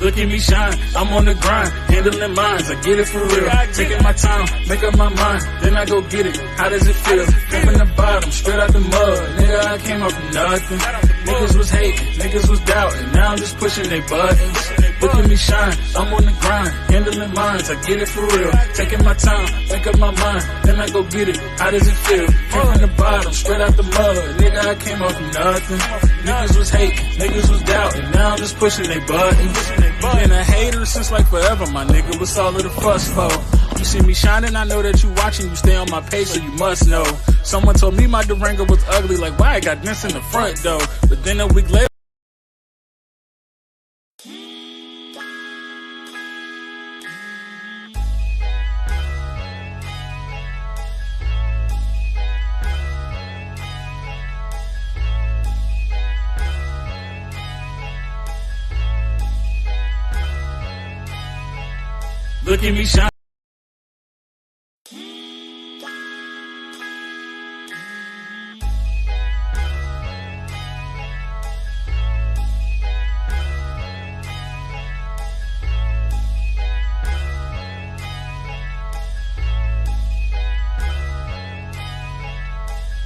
Look at me shine, I'm on the grind, handling minds, I get it for real. Taking my time, make up my mind, then I go get it. How does it feel? Came from the bottom, straight out the mud. Nigga, I came up from nothing. Niggas was hating, niggas was doubting, now I'm just pushing they buttons. Look at me shine, I'm on the grind, handling minds, I get it for real. Taking my time, make up my mind, then I go get it. How does it feel? Came from the bottom, straight out the mud. Nigga, I came up from nothing. Niggas was hating, niggas was doubting, now I'm just pushing they buttons. Been a hater since like forever, my nigga, what's all of the fuss for? You see me shining, I know that you watching, you stay on my page, so you must know. Someone told me my Durango was ugly, like why I got dents in the front though. But then a week later, look at me shine.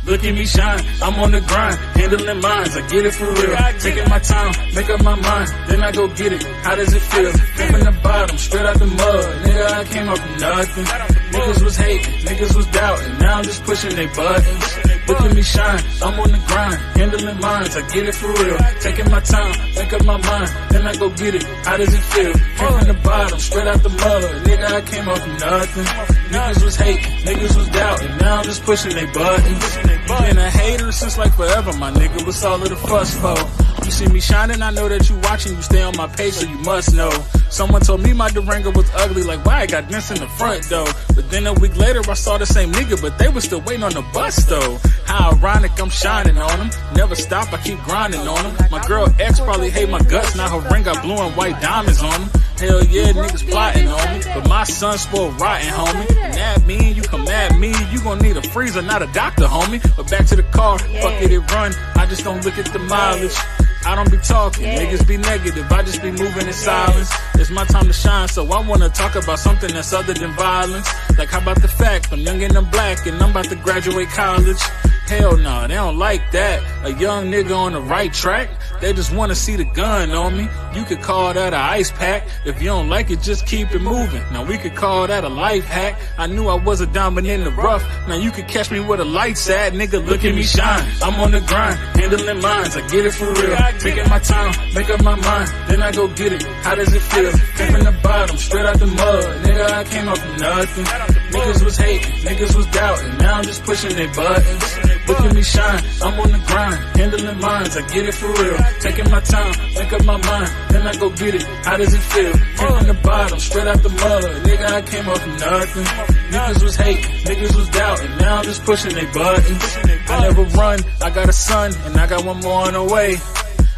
Look at me shine, I'm on the grind, handling minds, I get it for real. Taking my time, make up my mind, then I go get it. How does it feel? Came from the bottom, straight out the mud. Nigga, I came up from nothing. Niggas was hating, niggas was doubting, now I'm just pushing they buttons. Look at me shine, I'm on the grind, handling minds, I get it for real. Taking my time, make up my mind, then I go get it. How does it feel? Came from the bottom, straight out the mud. Nigga, I came up from nothing. Niggas was hating, niggas was doubting, now I'm just pushing they buttons. Been a hater since like forever, my nigga, what's all of the fuss for? You see me shining, I know that you watching, you stay on my page, so you must know. Someone told me my Durango was ugly, like why I got dents in the front though. But then a week later I saw the same nigga, but they was still waiting on the bus though. How ironic, I'm shining on them, never stop, I keep grinding on them. My girl ex probably hate my guts, now her ring got blue and white diamonds on them. Hell yeah, niggas plotting on me, but my son spoiled rotten, homie. And that mean you come at me, you gon' need a freezer, not a doctor, homie. But back to the car, fuck it run, I just don't look at the mileage. I don't be talking, niggas be negative, I just be moving in silence. It's my time to shine, so I wanna talk about something that's other than violence. Like how about the fact, I'm young and I'm black and I'm about to graduate college. Hell no, they don't like that. A young nigga on the right track, they just wanna see the gun on me. You could call that a ice pack. If you don't like it, just keep it moving. Now we could call that a life hack. I knew I was a diamond in the rough. Now you could catch me where the lights at. Nigga, look at me shine. I'm on the grind, handling minds, I get it for real. Taking my time, make up my mind, then I go get it. How does it feel? Came from the bottom, straight out the mud. Nigga, I came up from nothing. Niggas was hating, niggas was doubting, now I'm just pushing their buttons. Look at me shine, I'm on the grind, handling minds, I get it for real. Taking my time, make up my mind, then I go get it. How does it feel? Came from the bottom, straight out the mud. Nigga, I came up from nothing. Niggas was hating, niggas was doubting, now I'm just pushing their buttons. I never run, I got a son, and I got one more on the way.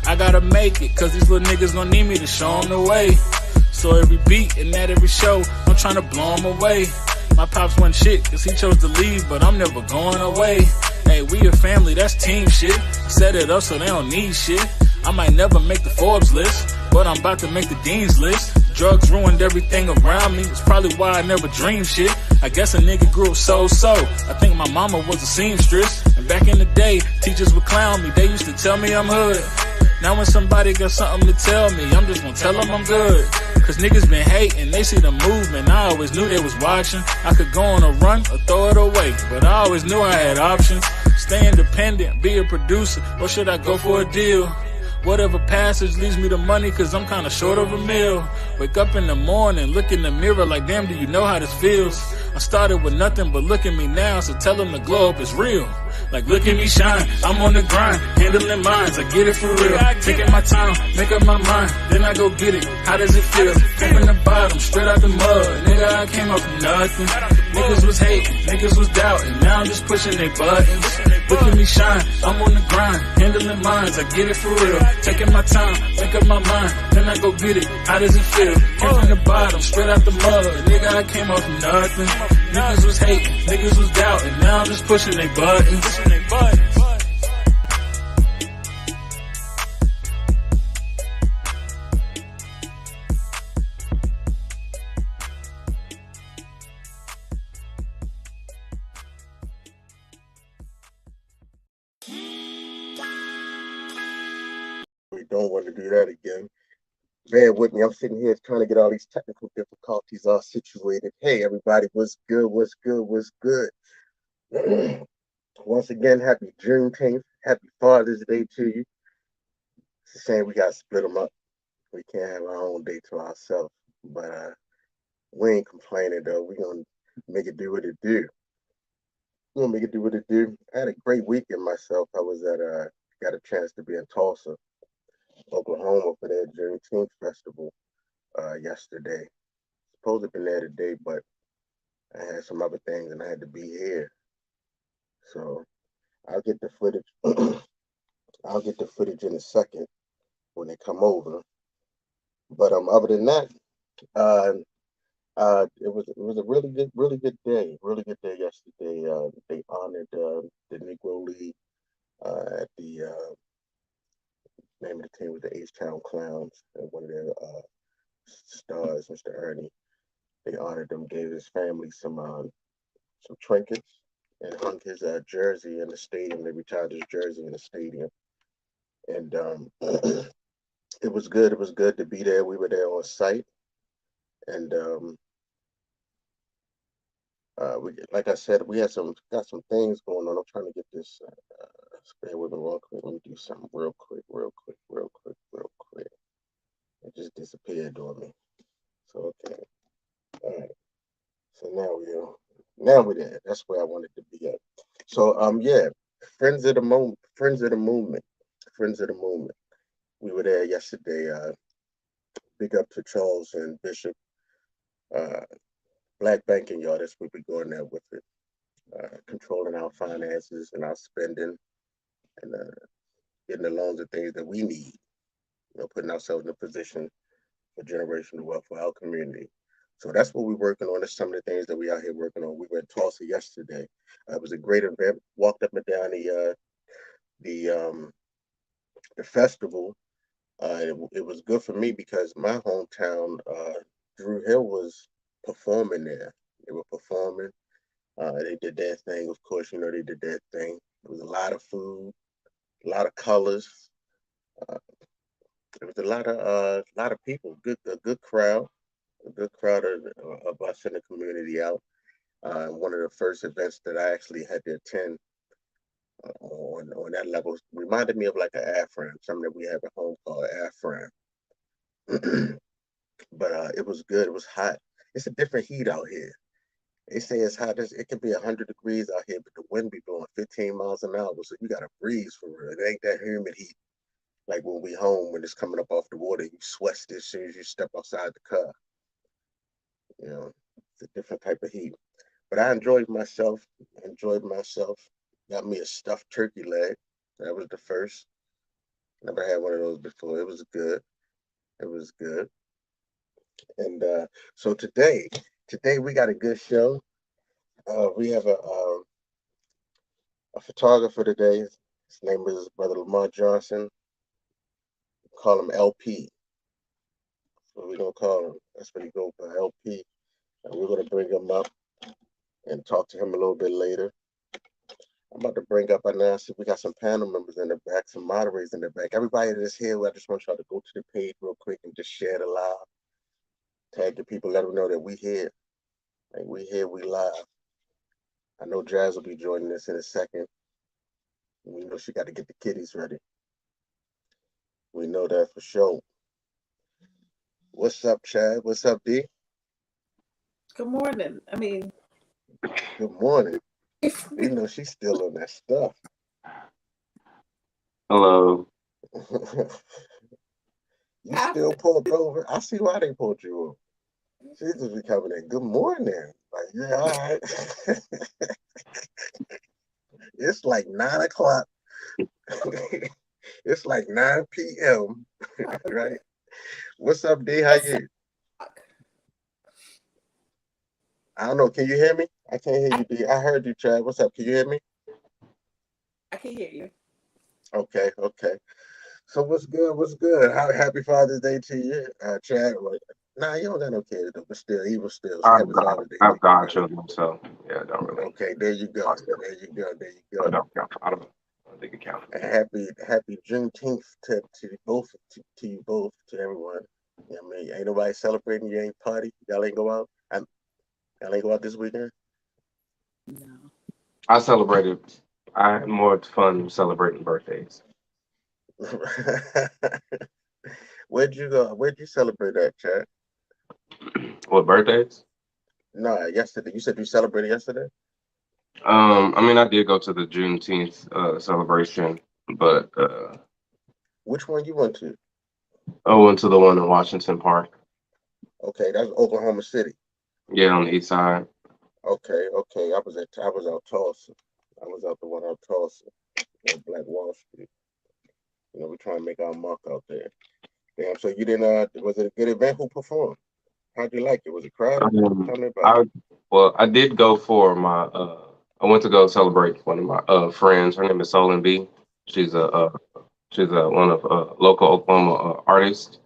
I gotta make it, cause these little niggas gon' need me to show them the way. So every beat and at every show, I'm trying to blow them away. My pops wasn't shit, cause he chose to leave, but I'm never going away. Hey, we a family, that's team shit. Set it up so they don't need shit. I might never make the Forbes list, but I'm about to make the Dean's list. Drugs ruined everything around me, it's probably why I never dreamed shit. I guess a nigga grew up so-so. I think my mama was a seamstress. And back in the day, teachers would clown me, they used to tell me I'm hood. Now when somebody got something to tell me, I'm just gonna tell them I'm good. Cause niggas been hating, they see the movement, I always knew they was watching. I could go on a run or throw it away, but I always knew I had options. Stay independent, be a producer, or should I go for a deal? Whatever passage leads me to money, cause I'm kinda short of a meal. Wake up in the morning, look in the mirror like damn, do you know how this feels? I started with nothing, but look at me now, so tell them the glow up is real. Like look at me shine, I'm on the grind, handling minds, I get it for real. Taking my time, make up my mind, then I go get it. How does it feel? Came from the bottom, straight out the mud. Nigga, I came up from nothing. Niggas was hating, niggas was doubting, now I'm just pushing their buttons. Look at me shine, I'm on the grind, handling minds, I get it for real. Taking my time, make up my mind, then I go get it. How does it feel? Came from the bottom, straight out the mud. Nigga, I came up from nothing. Niggas was hating, niggas was doubting, now I'm just pushing their buttons. don't want to do that again. Bear with me. I'm sitting here trying to get all these technical difficulties all situated. Hey, everybody, what's good? What's good? What's good? Once again, happy Juneteenth. Happy Father's Day to you. It's a shame we got to split them up. We can't have our own day to ourselves. But we ain't complaining, though. We're going to make it do what it do. We're going to make it do what it do. I had a great weekend myself. I was got a chance to be in Tulsa, Oklahoma for their Juneteenth festival yesterday. Supposed to be there today, but I had some other things and I had to be here. So I'll get the footage. I'll get the footage in a second when they come over. But other than that, uh, it was a really good day yesterday. They honored the Negro League at the name of the team was the H-Town Clowns, and one of their stars, Mr. Ernie. They honored him, gave his family some trinkets, and hung his jersey in the stadium. They retired his jersey in the stadium, and it was good. It was good to be there. We were there on site, and we, like I said, we got some things going on. I'm trying to get this. Bear with me real quick. Let me do something real quick, real quick, real quick, real quick. It just disappeared on me. So okay, all right. So now we're there. That's where I wanted to be at. So yeah, friends of the moment, friends of the movement, friends of the movement. We were there yesterday. Big up to Charles and Bishop. Uh, Black banking, y'all. That's what we're going there with it. Controlling our finances and our spending, and getting the loans and things that we need. Putting ourselves in a position for generational wealth for our community. So that's what we're working on. That's some of the things that we out here working on. We were in Tulsa yesterday. It was a great event. Walked up and down the the festival. It was good for me because my hometown, Drew Hill, was performing there. They were performing. They did their thing. Of course, they did their thing. There was a lot of food, a lot of colors. Uh, there was a lot of people. A good crowd. A good crowd of us in the community out. One of the first events that I actually had to attend on that level reminded me of like an AFRAM, something that we have at home called AFRAM. But it was good. It was hot. It's a different heat out here. They say it's hot. It can be 100 degrees out here, but the wind be blowing 15 miles an hour, so you got to breeze for real. It ain't that humid heat like when we home when it's coming up off the water. You sweat as soon as you step outside the car. It's a different type of heat. But I enjoyed myself. Enjoyed myself. Got me a stuffed turkey leg. That was the first. Never had one of those before. It was good. It was good. And so today we got a good show. We have a photographer today. His name is Brother Lamont Johnson. Call him LP. So we're gonna call him. That's what he goes by, LP. And we're gonna bring him up and talk to him a little bit later. I'm about to bring up right now. See, we got some panel members in the back, some moderators in the back. Everybody that's here, I just want y'all to go to the page real quick and just share the live. Tag the people, let them know that we here. Like we here, we live. I know Jazz will be joining us in a second. We know she got to get the kiddies ready. We know that for sure. What's up, Chad? What's up, D? Good morning. Good morning. You know she's still on that stuff. Hello. You still pulled over? I see why they pulled you over. She's just be coming in. Good morning. Like, yeah, all right. It's like 9 o'clock. It's like 9 p.m. Right? What's up, D? How you? I don't know. Can you hear me? I can't hear you, D. I heard you, Chad. What's up? Can you hear me? I can hear you. Okay. So what's good? What's good? Happy Father's Day to you, Chad. Nah, you don't got no kids though, but still, he was still. So happy Father's Day I've to you, gone man. children, so yeah, I don't really. Okay, there you go. There you go. I don't. I think count. And happy Juneteenth to you both, to everyone. Yeah, I mean, ain't nobody celebrating. You ain't party. Y'all ain't go out. Y'all ain't go out this weekend. No. I celebrated. I had more fun celebrating birthdays. Where'd you go? Where'd you celebrate that, Chad? What birthdays? No, yesterday. You said you celebrated yesterday. I mean, I did go to the Juneteenth celebration, but Which one you went to? I went to the one in Washington Park. Okay, that's Oklahoma City. Yeah, on the east side. Okay. I was out Tulsa. I was out the one out Tulsa on Black Wall Street. You know, we're trying to make our mark out there. Damn. So you didn't? Was it a good event? Who performed? How'd you like it? Was it crowded? Tell me about it. I did go for my. I went to go celebrate one of my friends. Her name is Solon B. She's a one of local Oklahoma artists,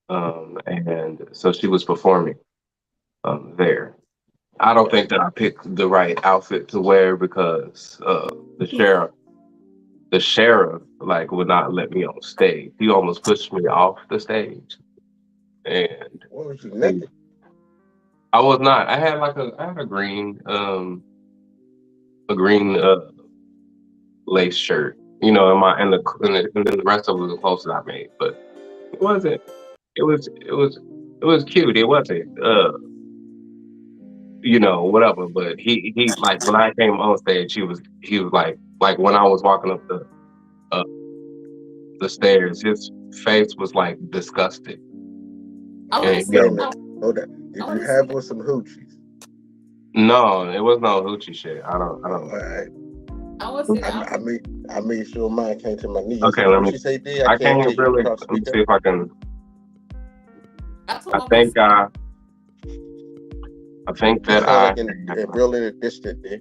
and so she was performing there. I don't think that I picked the right outfit to wear because the sheriff like would not let me on stage. He almost pushed me off the stage, and What was you naked? I was not. I had a green lace shirt, you know, and then the rest of it was the clothes that I made, but it wasn't. It was cute. It wasn't you know, whatever. But he like when I came on stage, he was like when I was walking up the stairs, his face was like disgusted. I And want to you say, know, Hold on. Did I you wanna have say- on some hoochies? no, it was no hoochie shit. I All don't. right. I want to say, I made sure mine came to my knees. Okay, What let me. she say, D? I can't hear can't you. really. Cross Let me speaker. see if I can. I told I my think boss, I think You that sound like in real in a distant, D. I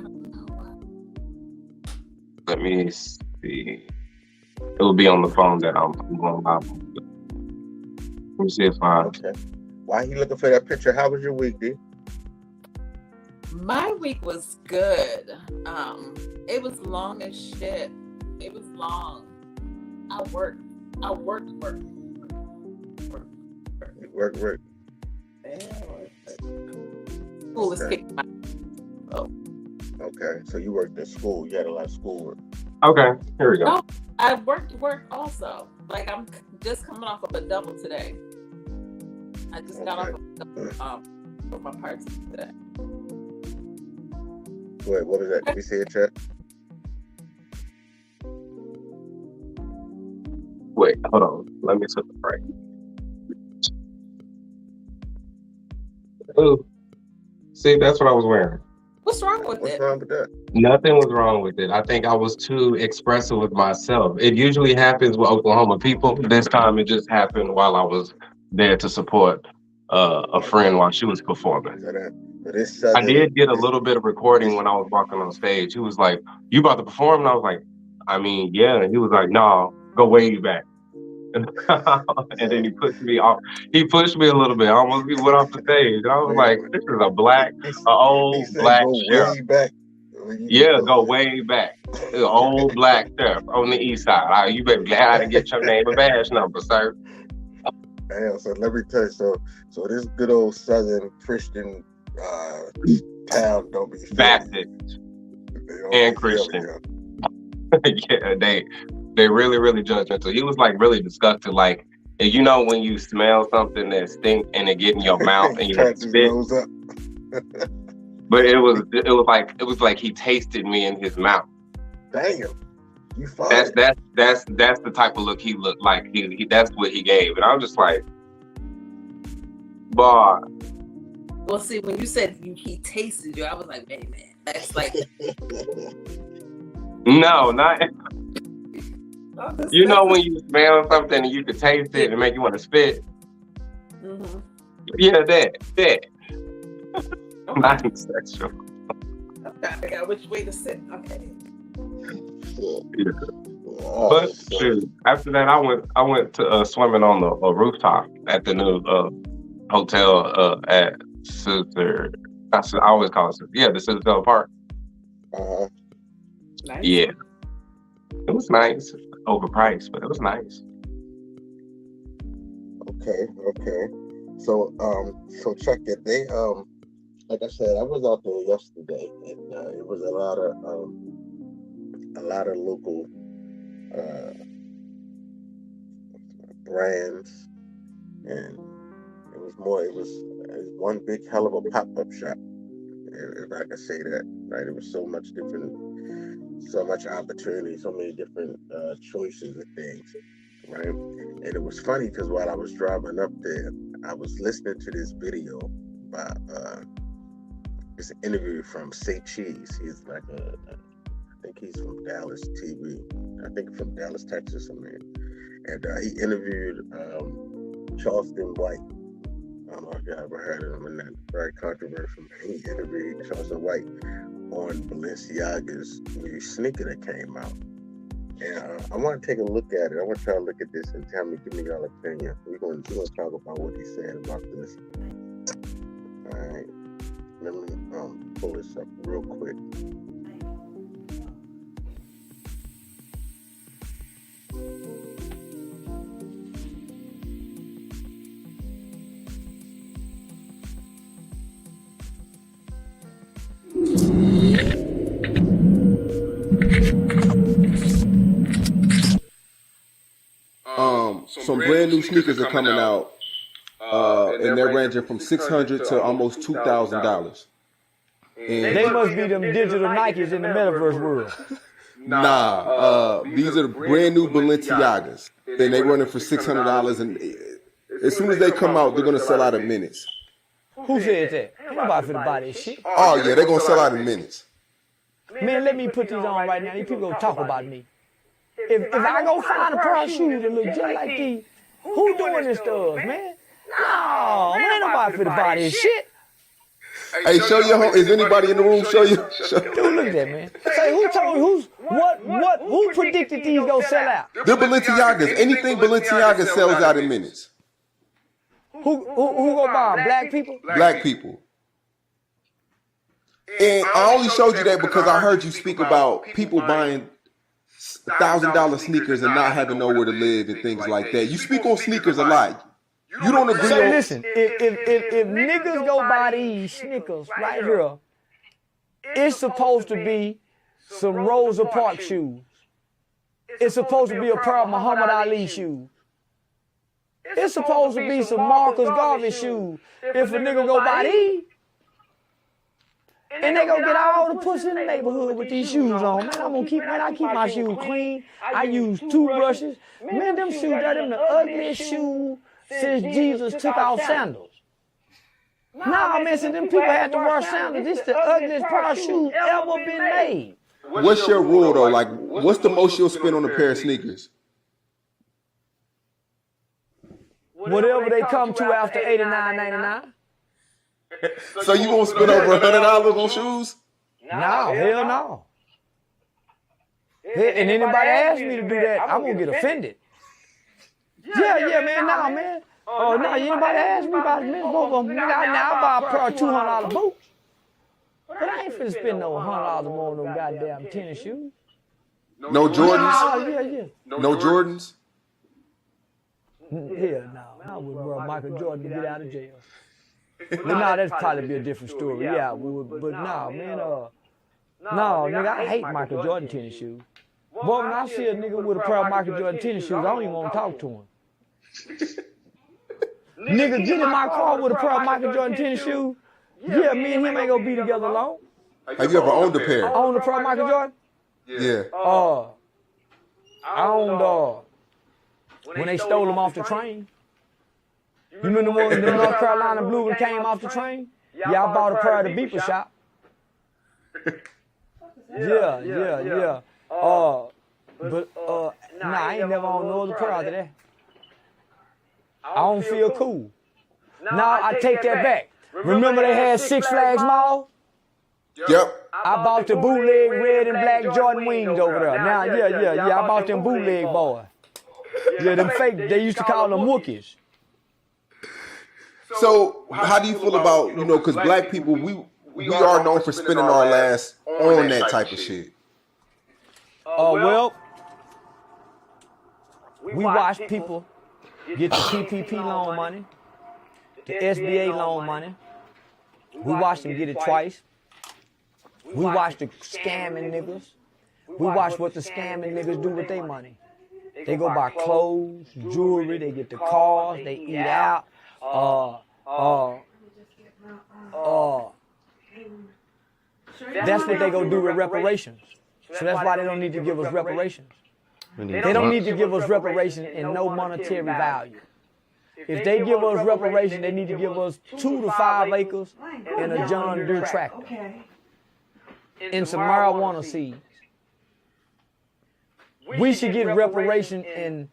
don't know. Let me see. It will be on the phone that I'm going live on. Let me see if I. Okay. Why you looking for that picture? How was your week, D? My week was good. It was long as shit. It was long. I worked. Work. Work. School is Okay. kicking my. Okay. So you worked at school. You had a lot of schoolwork. Okay, here we go. No, I worked also. Like I'm just coming off of a double today. I just got off of a double, for my parts today. Wait, what was that? Did we see it, Chet? Wait, hold on. Let me set the right. Ooh. See, that's what I was wearing. What's wrong with What's it? wrong with that? Nothing was wrong with it. I think I was too expressive with myself. It usually happens with Oklahoma people. This time it just happened while I was there to support a friend while she was performing. So this I southern, did get a little bit of recording when I was walking on stage. He was like, "You about to perform?" And I was like, "I mean, yeah." And he was like, "No, go way back." And then he pushed me off. He pushed me a little bit. I almost went off the stage. And I was like, "This is an old he said black go sheriff." way back. Yeah, go way back. The old black sheriff on the east side. All right, you better glad I didn't get your name and badge number, sir. Damn, so let me tell you, so this good old southern Christian town don't be feeling Baptist you. and Christian. Yeah, they really judgmental. He was like really disgusted. Like, you know when you smell something that stinks and it get in your mouth and you have to spit. Nose up. But it was like he tasted me in his mouth. Damn, you fine. That's the type of look he looked like. He that's what he gave, and I was just like, "Boy." Well, see, when you said he tasted you, I was like, "Wait a minute, that's like." No, not. You know when you smell something and you can taste it and make you want to spit. Mm-hmm. Yeah, that. Okay. Not sexual. I got which way to sit. Okay. Yeah. But shoot, after that, I went to swimming on the rooftop at the new hotel at Sister. I always call it Sister. Yeah, the Citadel Park. Uh-huh. Nice. Yeah, it was nice. Overpriced, but it was nice. Okay. So check it. They like I said, I was out there yesterday, and it was a lot of local brands, and it was one big hell of a pop-up shop, if I can say that, right? It was so much opportunity, so many different choices of things, right? And it was funny because while I was driving up there, I was listening to this video by this interview from Say Cheese. He's like I think he's from Dallas TV. I think from Dallas, Texas, and he interviewed Charleston White. I don't know if you ever heard of him, and that's very controversial. He interviewed Charleston White on Balenciaga's new sneaker that came out. And I want to take a look at it. I want y'all to look at this and give me y'all opinion. We're going to talk about what he said about this. All right. Let me pull this up real quick. Some brand new sneakers are coming out, and they're ranging from $600 to almost $2,000. And they must be them digital Nikes in the metaverse world. These are the brand new Balenciagas, and they're running for $600. And as soon as they come out, they're gonna sell out in minutes. Who said that? Ain't nobody finna buy this shit. Oh yeah, they're gonna sell out in minutes. Man, let me put these on right now. These people gonna talk about me. If I go find a pair of shoes that look just like these, who doing this stuff, man? No, man, ain't nobody finna buy this shit. Hey, show your home. Is anybody in the room? Show you. Dude, look at that, man. Say, who predicted these gonna sell out? They're Balenciagas. Anything Balenciaga sells out in minutes. Who gonna buy them? Black people? Black people. And I only showed you that because I heard you speak about people buying $1,000 sneakers and not having nowhere to live and things like that. You speak on sneakers a lot. You don't agree Say, on... listen, if niggas go buy these sneakers right here, it's supposed to be some Rosa Parks shoes. It's supposed to be a pair of Muhammad Ali shoes. It's supposed to be some Marcus Garvey shoes. If a nigga go buy these, and they gonna get all the pussy in the neighborhood with these shoes on. Man, I keep my shoes clean. I use toothbrushes. Man, them shoes, them the ugliest shoes since Jesus took off sandals. Nah, man, since them people had to wear sandals, this is the ugliest pair of shoes ever been made. What's your rule, though? Like, what's the most you'll spend on a pair of sneakers? Whatever they come to after $89.99. So you won't spend over $100 on shoes? No, hell no. And anybody ask me to do that, I'm gonna get offended. Yeah, man, nah, man. Oh, no, anybody ask me about it, man, both of them. Now I buy a pair of $200 boots. But I ain't finna spend no $100 more on no goddamn tennis shoes. No Jordans? Oh, yeah. No Jordans? Hell no. I wouldn't wear Michael Jordan to get out of jail. But nah, that'd probably be a different story. Yeah, I would. But nah, man, no, nigga, I hate Michael Jordan tennis shoes. Boy, when I see a nigga with a pair of Michael Jordan tennis shoes, I don't even want to talk to him. Nigga, get in my car with a pair of Michael Jordan tennis shoes. Yeah, me and him ain't gonna be together long. Have you ever owned a pair? I owned a pair of Michael Jordan? Yeah. I owned, when they stole them off the train. You remember when the North Carolina Blue one came off the train? Yeah, I bought a pair at the beeper shop. Yeah. I ain't never owned no other pair after that. I don't feel cool. Now I take that back. Remember they had Six Flags Mall? Yep. I bought the bootleg red and black Jordan wings over there. Now, I bought them bootleg boys. Yeah, them fake, they used to call them Wookiees. So, how do you feel about, because black people, we are known for spending our last on that type of shit. Well, we watch people get the PPP loan money, the SBA loan money. We watch them get it twice. We watch the scamming niggas. We watch what the scamming niggas do with their money. They go buy clothes, jewelry, they get the cars, they eat out. That's what they go do with reparations. So that's why they don't need to give us reparations. They don't need to give us reparations in no monetary value. If they give us reparations, they need to give us 2 to 5 acres and a John Deere tractor and some marijuana seeds. We should get reparation in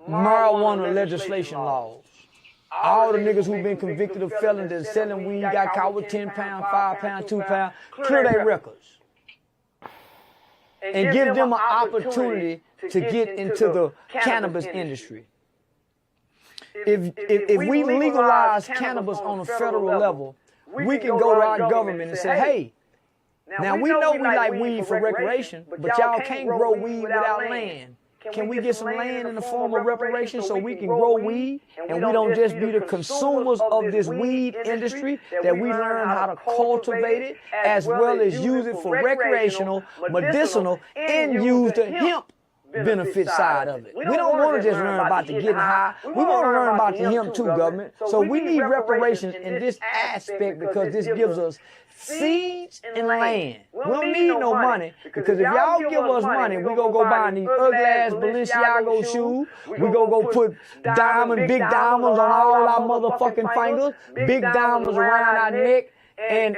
marijuana legislation laws. All the niggas who've been convicted of felons that selling weed, got caught with 10 pounds, 5 pounds, 2 pounds, clear their records. And give them an opportunity to get into the cannabis industry. If we legalize cannabis on a federal level, we can go to our government and say, hey, now we know we like weed for recreation, but y'all can't grow weed without land. Can we get some land in the form of reparations so we can grow weed and we don't just be the consumers of this weed industry, that we learn how to cultivate it as well as use it for recreational, medicinal, and use the hemp benefit side of it. We don't want to just learn about the getting high. We want to learn about the hemp too, government. So we need reparations in this aspect because this gives us seeds and land. We don't need no money because if y'all give us money, we gonna go buy these ugly ass Balenciaga shoes. We gonna go put big diamonds on all our motherfucking fingers, big diamonds around our neck, and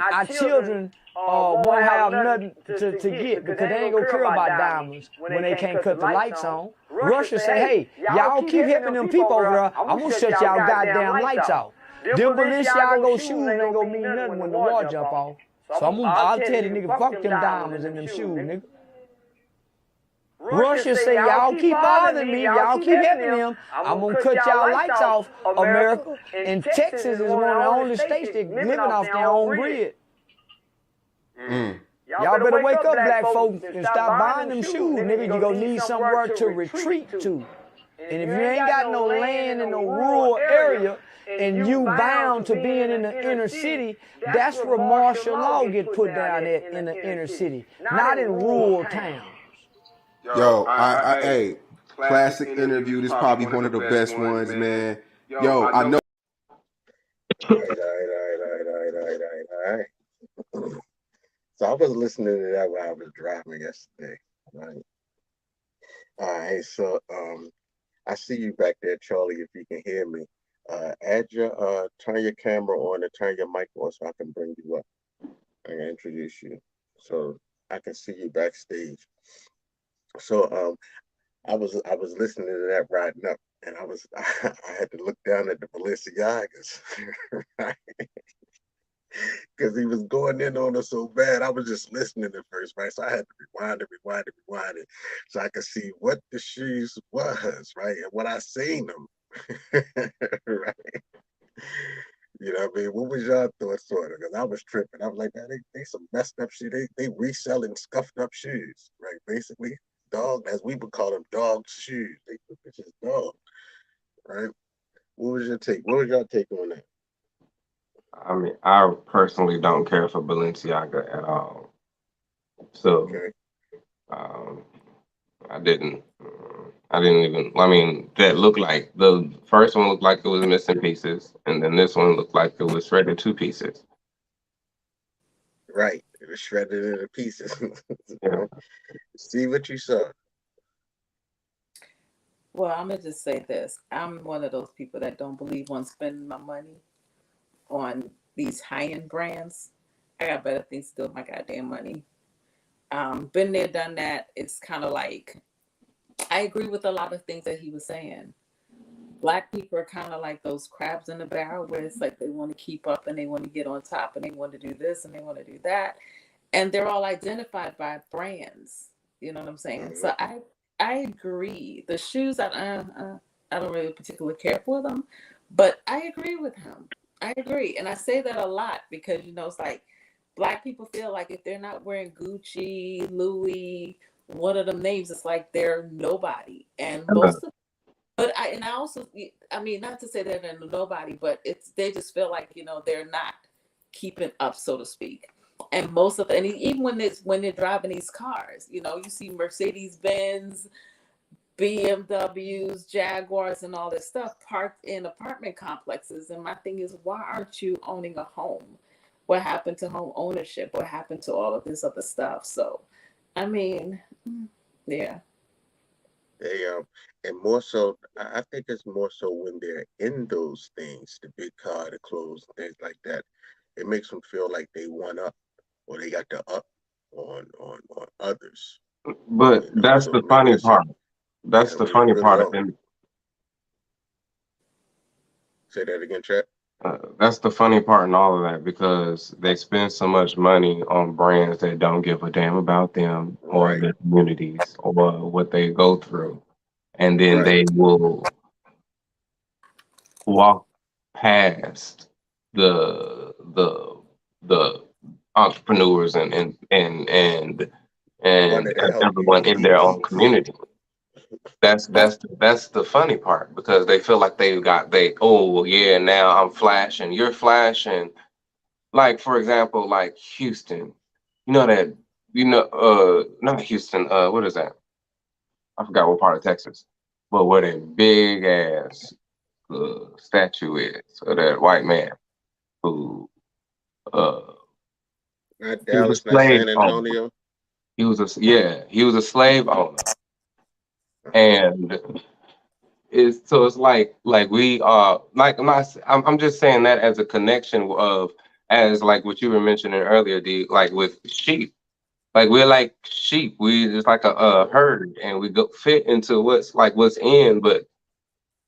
our children won't have nothing to get because they ain't gonna care about diamonds when they can't cut the lights on. Russia say, hey, y'all keep helping them people over there, I'm gonna shut y'all goddamn lights off. Them Balenciaga shoes ain't gonna mean nothing when the war jump off. So I'll tell the nigga, fuck them diamonds in them shoes, nigga. Russia say, y'all keep bothering me, y'all keep helping them, I'm gonna cut y'all lights off, America. And Texas is one of the only states that living off their own grid. Y'all better wake up, black folks, and stop buying them shoes, nigga. You gonna need somewhere to retreat to. And if you ain't got no land in no rural area, and you bound to being in the inner city, that's where martial law get put down at, in the inner city, not in rural towns. Yo, hey, classic interview. This is probably one of the best ones, man. Yo, I know. All right. So I was listening to that while I was driving yesterday, right? All right, so I see you back there, Charlie, if you can hear me. Turn your camera on and turn your mic on so I can bring you up. I can introduce you so I can see you backstage. So I was listening to that riding up, and I had to look down at the Balenciagas, right? Because he was going in on us so bad. I was just listening at first, right? So I had to rewind it so I could see what the shoes was, right? And what I seen them. Right. You know what I mean? What was y'all thoughts on it? Because I was tripping. I was like, man, they some messed up shit. They reselling scuffed up shoes, right? Basically, dog, as we would call them, dog shoes. It's just dog, right? What was your take? What was y'all take on that? I mean, I personally don't care for Balenciaga at all. So, Okay. I didn't even, I mean, that looked like, the first one looked like it was missing pieces, and then this one looked like it was shredded 2 pieces. Right. It was shredded into pieces. Yeah. See what you saw. Well, I'm going to just say this. I'm one of those people that don't believe on spending my money on these high-end brands. I got better things to do with my goddamn money. Been there, done that. It's kind of like, I agree with a lot of things that he was saying. Black people are kind of like those crabs in the barrel where it's like they want to keep up and they want to get on top and they want to do this and they want to do that. And they're all identified by brands. You know what I'm saying? So I agree. The shoes, I don't really particularly care for them, but I agree with him. I agree. And I say that a lot because, you know, it's like Black people feel like if they're not wearing Gucci, Louis, one of them names, it's like they're nobody. And most of, but I also, I mean, not to say that they're nobody, but they just feel like, you know, they're not keeping up, so to speak. And most of, and even when they're driving these cars, you know, you see Mercedes Benz, BMWs, Jaguars, and all this stuff parked in apartment complexes. And my thing is, why aren't you owning a home? What happened to home ownership? What happened to all of this other stuff? So, I mean, yeah. They and more so, I think it's more so when they're in those things, the big car, the clothes, things like that. It makes them feel like they one up, or they got the up on others. But You know, that's so the maybe funny it's a, part. That's yeah, the we funny really part. don't. And Say that again, Chat. that's the funny part in all of that because they spend so much money on brands that don't give a damn about them or Right, their communities or what they go through. And then right. they will walk past the the entrepreneurs One and that help you everyone in eat, their own eat. community. That's the funny part because they feel like oh well, yeah, now I'm flashing, you're flashing. Like for example, like Houston, you know that not Houston, what is that? I forgot what part of Texas, but where that big ass statue is of that white man who uh Not he was a Dallas, not slave San owner. Antonio. He was a slave owner, and it's like we are like I'm just saying that as a connection of as like what you were mentioning earlier, D, like with sheep. Like we're like sheep. It's like a herd and we go fit into what's in, but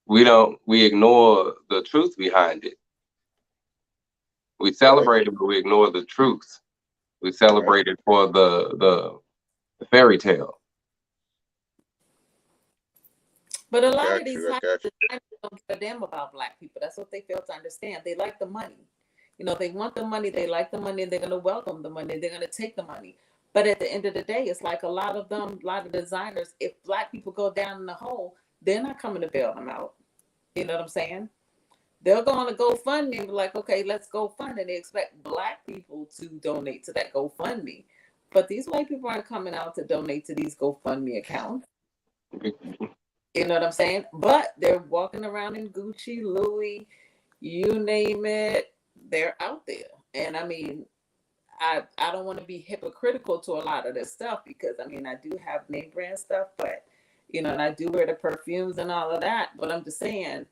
we ignore the truth behind it. We Right, celebrate it, but we ignore the truth. We right. celebrate it for the fairy tale. But a I lot of got these you. I high got you. designers don't give a damn about Black people. That's what they fail to understand. They like the money. You know, they want the money, they like the money, and they're going to welcome the money, they're going to take the money. But at the end of the day, it's like a lot of designers, if Black people go down in the hole, they're not coming to bail them out. You know what I'm saying? They'll go on a GoFundMe and be like, okay, let's go fund. And they expect Black people to donate to that GoFundMe. But these white people aren't coming out to donate to these GoFundMe accounts. You know what I'm saying? But they're walking around in Gucci, Louis, you name it, they're out there. And I mean, I don't want to be hypocritical to a lot of this stuff because I mean I do have name brand stuff, but you know, and I do wear the perfumes and all of that. But I'm just saying,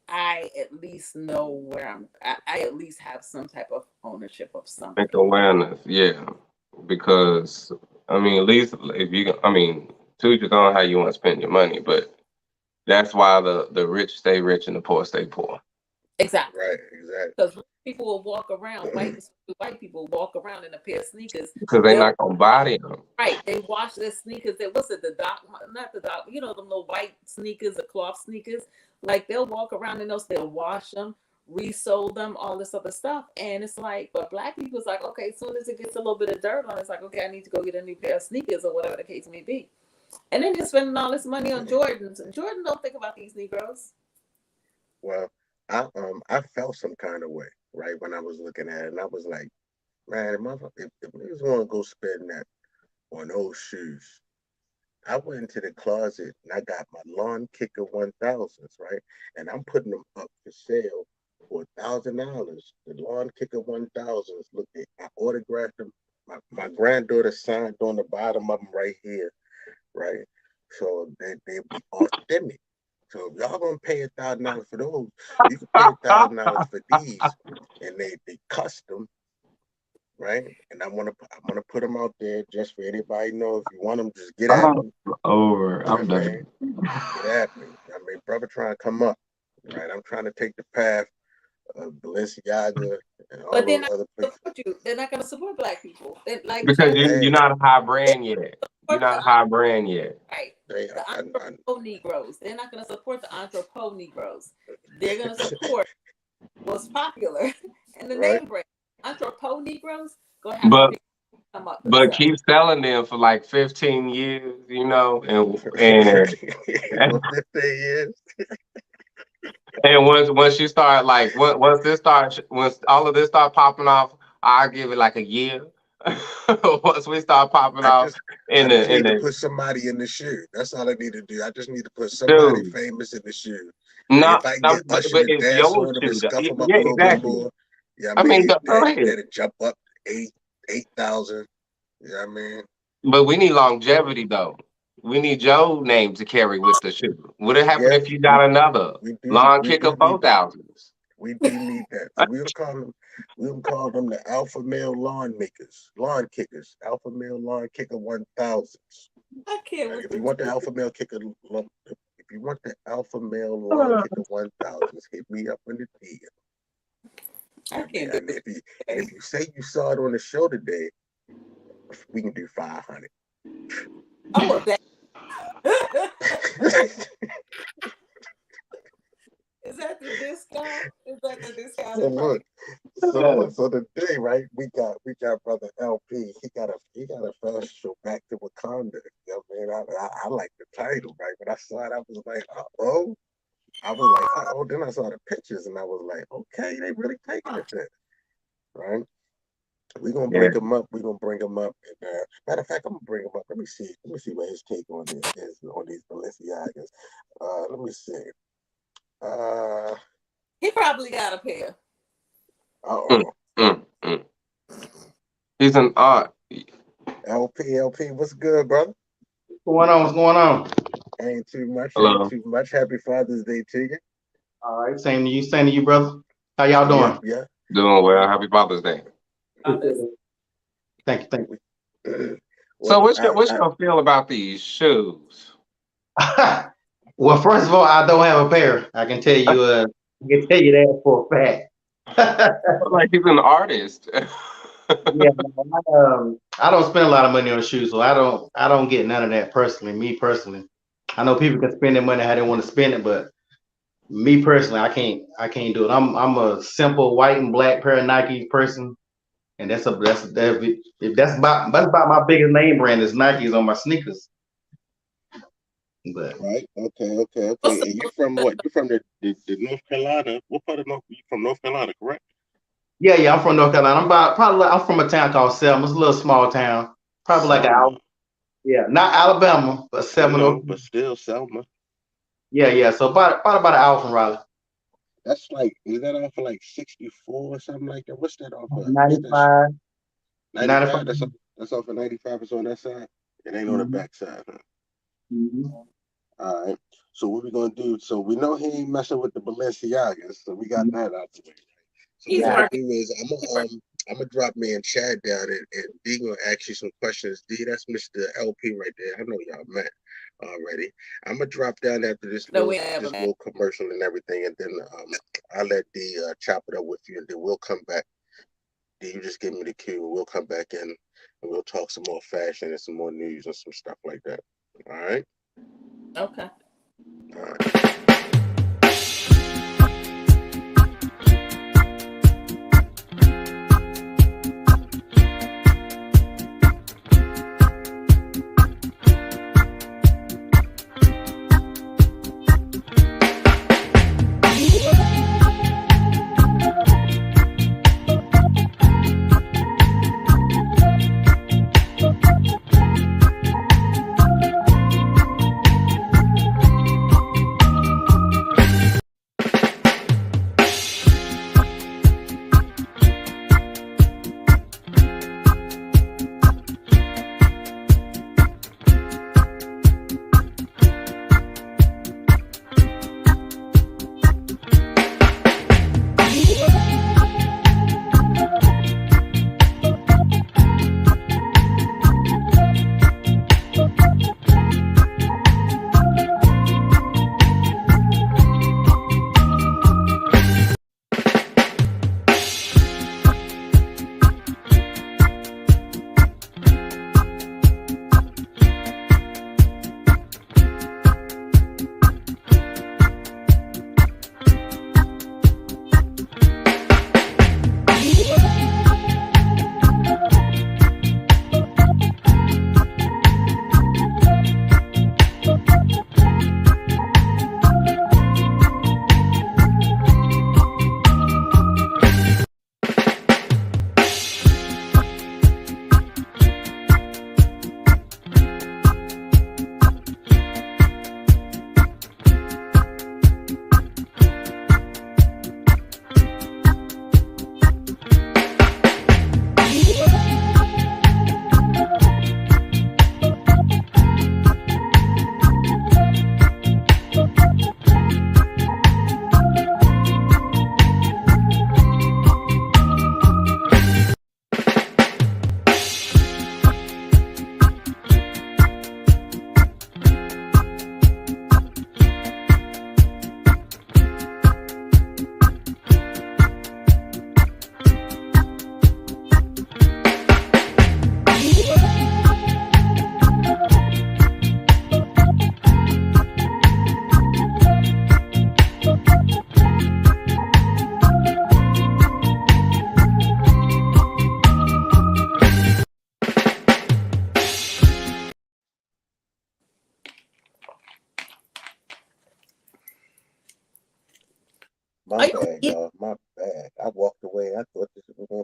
I at least know where I at least have some type of ownership of Make something. awareness, yeah. Because I mean, at least if you, I mean, to each his own how you want to spend your money, but that's why the rich stay rich and the poor stay poor. Exactly. Right, exactly. Because people will walk around, white people walk around in a pair of sneakers. Because they're They'll not gonna buy them. right. They wash their sneakers. What's it? The doc, not the doc. You know them little white sneakers, the cloth sneakers. Like they'll walk around in those. They'll wash them, resole them, all this other stuff. And it's like, but Black people's like, okay, as soon as it gets a little bit of dirt on, it's like, okay, I need to go get a new pair of sneakers or whatever the case may be. And then they're spending all this money on Jordans. And Jordan don't think about these Negroes. Well, I felt some kind of way, right, when I was looking at it, and I was like, man, if niggas want to go spend that on those shoes, I went into the closet and I got my Lawn Kicker 1000s, right, and I'm putting them up for sale for $1,000. The Lawn Kicker 1000s. Look, I autographed them. My granddaughter signed on the bottom of them right here, right. So they be authentic. So if y'all gonna pay $1,000 for those, you can pay $1,000 for these, and they custom, right? And I'm gonna put them out there just for anybody to know. If you want them, just get at me. Over. I I'm done. mean, get at me. I mean, brother, trying to come up, right? I'm trying to take the path of Balenciaga and all But they're those not other going to places. support you. They're not going to support Black people. Like Because Chad said, you're Hey, not a high brand yet. You're support the not high brand yet. right. hey, The entrepreneur Negroes. They're not going to support the entrepreneur Negroes. They're going to support what's popular and the right? name brand. Entrepreneur some Negroes gonna have But to come up but themselves. keep selling them for like 15 years, you know, and For and 15 years. and once you start like once all of this start popping off, I'll give it like a year. Once we start popping I off just in need to the put somebody in the shoe. That's all I need to do. I just need to put somebody dude, famous in the shoe. And if not I can no, get Usher but to it's dance your on them and shoe. scuff them up Yeah, a little bit exactly. more, yeah, I mean, go ahead. that'd jump up 8,000. Yeah, I mean, But we need longevity though. We need your name to carry with the shoe. What would happen yeah, if you got another we lawn do kicker need that. 4,000s? We do need that. So we'll call them the alpha male lawn kickers, alpha male lawn kicker 1000s. I can't with If you want the alpha male kicker, if you want the alpha male lawn kicker 1000s, hit me up in the DM. I can't do And if you say you saw it on the show today, we can do 500. Oh, that. Is that the discount? Is that the discount? So look, so today, right? We got brother LP. He got a fashion show back to Wakanda. You know what I mean? I like the title, right? When I saw it, I was like, uh-oh. I was like, uh-oh. Then I saw the pictures, and I was like, okay, they really taking it there, right? We're gonna bring him up. We're gonna bring him up. And, matter of fact, I'm gonna bring him up. Let me see what his take on this is on these Balenciagas. Let me see. He probably got a pair. He's an art. LP, what's good, brother? What's going on? Ain't too much. Hello. Ain't too much. Happy Father's Day to you. All right, same to you, brother. How y'all doing? Yeah. Doing well. Happy Father's Day. Thank you. So what's your feel about these shoes? Well, first of all, I don't have a pair. I can tell you that for a fact. Like he's an artist. Yeah, I don't spend a lot of money on shoes, so I don't get none of that personally. Me personally, I know people can spend their money how they want to spend it, but me personally, I can't do it. I'm a simple white and black pair of Nike person, and that's about my biggest name brand is Nikes on my sneakers. But right. Okay. And you from what? You from the North Carolina? What part of North? You from North Carolina, correct? Yeah, I'm from North Carolina. I'm from a town called Selma. It's a little small town. Probably like an hour. Yeah, not Alabama, but Selma. But still Selma. Yeah. So about an hour from Raleigh. That's like, is that off of like 64 or something like that? What's that off of? 95. 95. That's off of 95. It's on that side. It ain't on the back side, huh? Mm-hmm. All right. So what we gonna do? So we know he ain't messing with the Balenciagas, so we got that out the way. So what I'm gonna do is I'm gonna drop me and Chad down, and D gonna ask you some questions. D, that's Mr. LP right there. I know y'all met already. I'm gonna drop down after this little commercial and everything, and then I'll let D chop it up with you, and then we'll come back. D, you just give me the cue, and we'll come back in, and we'll talk some more fashion and some more news and some stuff like that. All right. Okay. All right.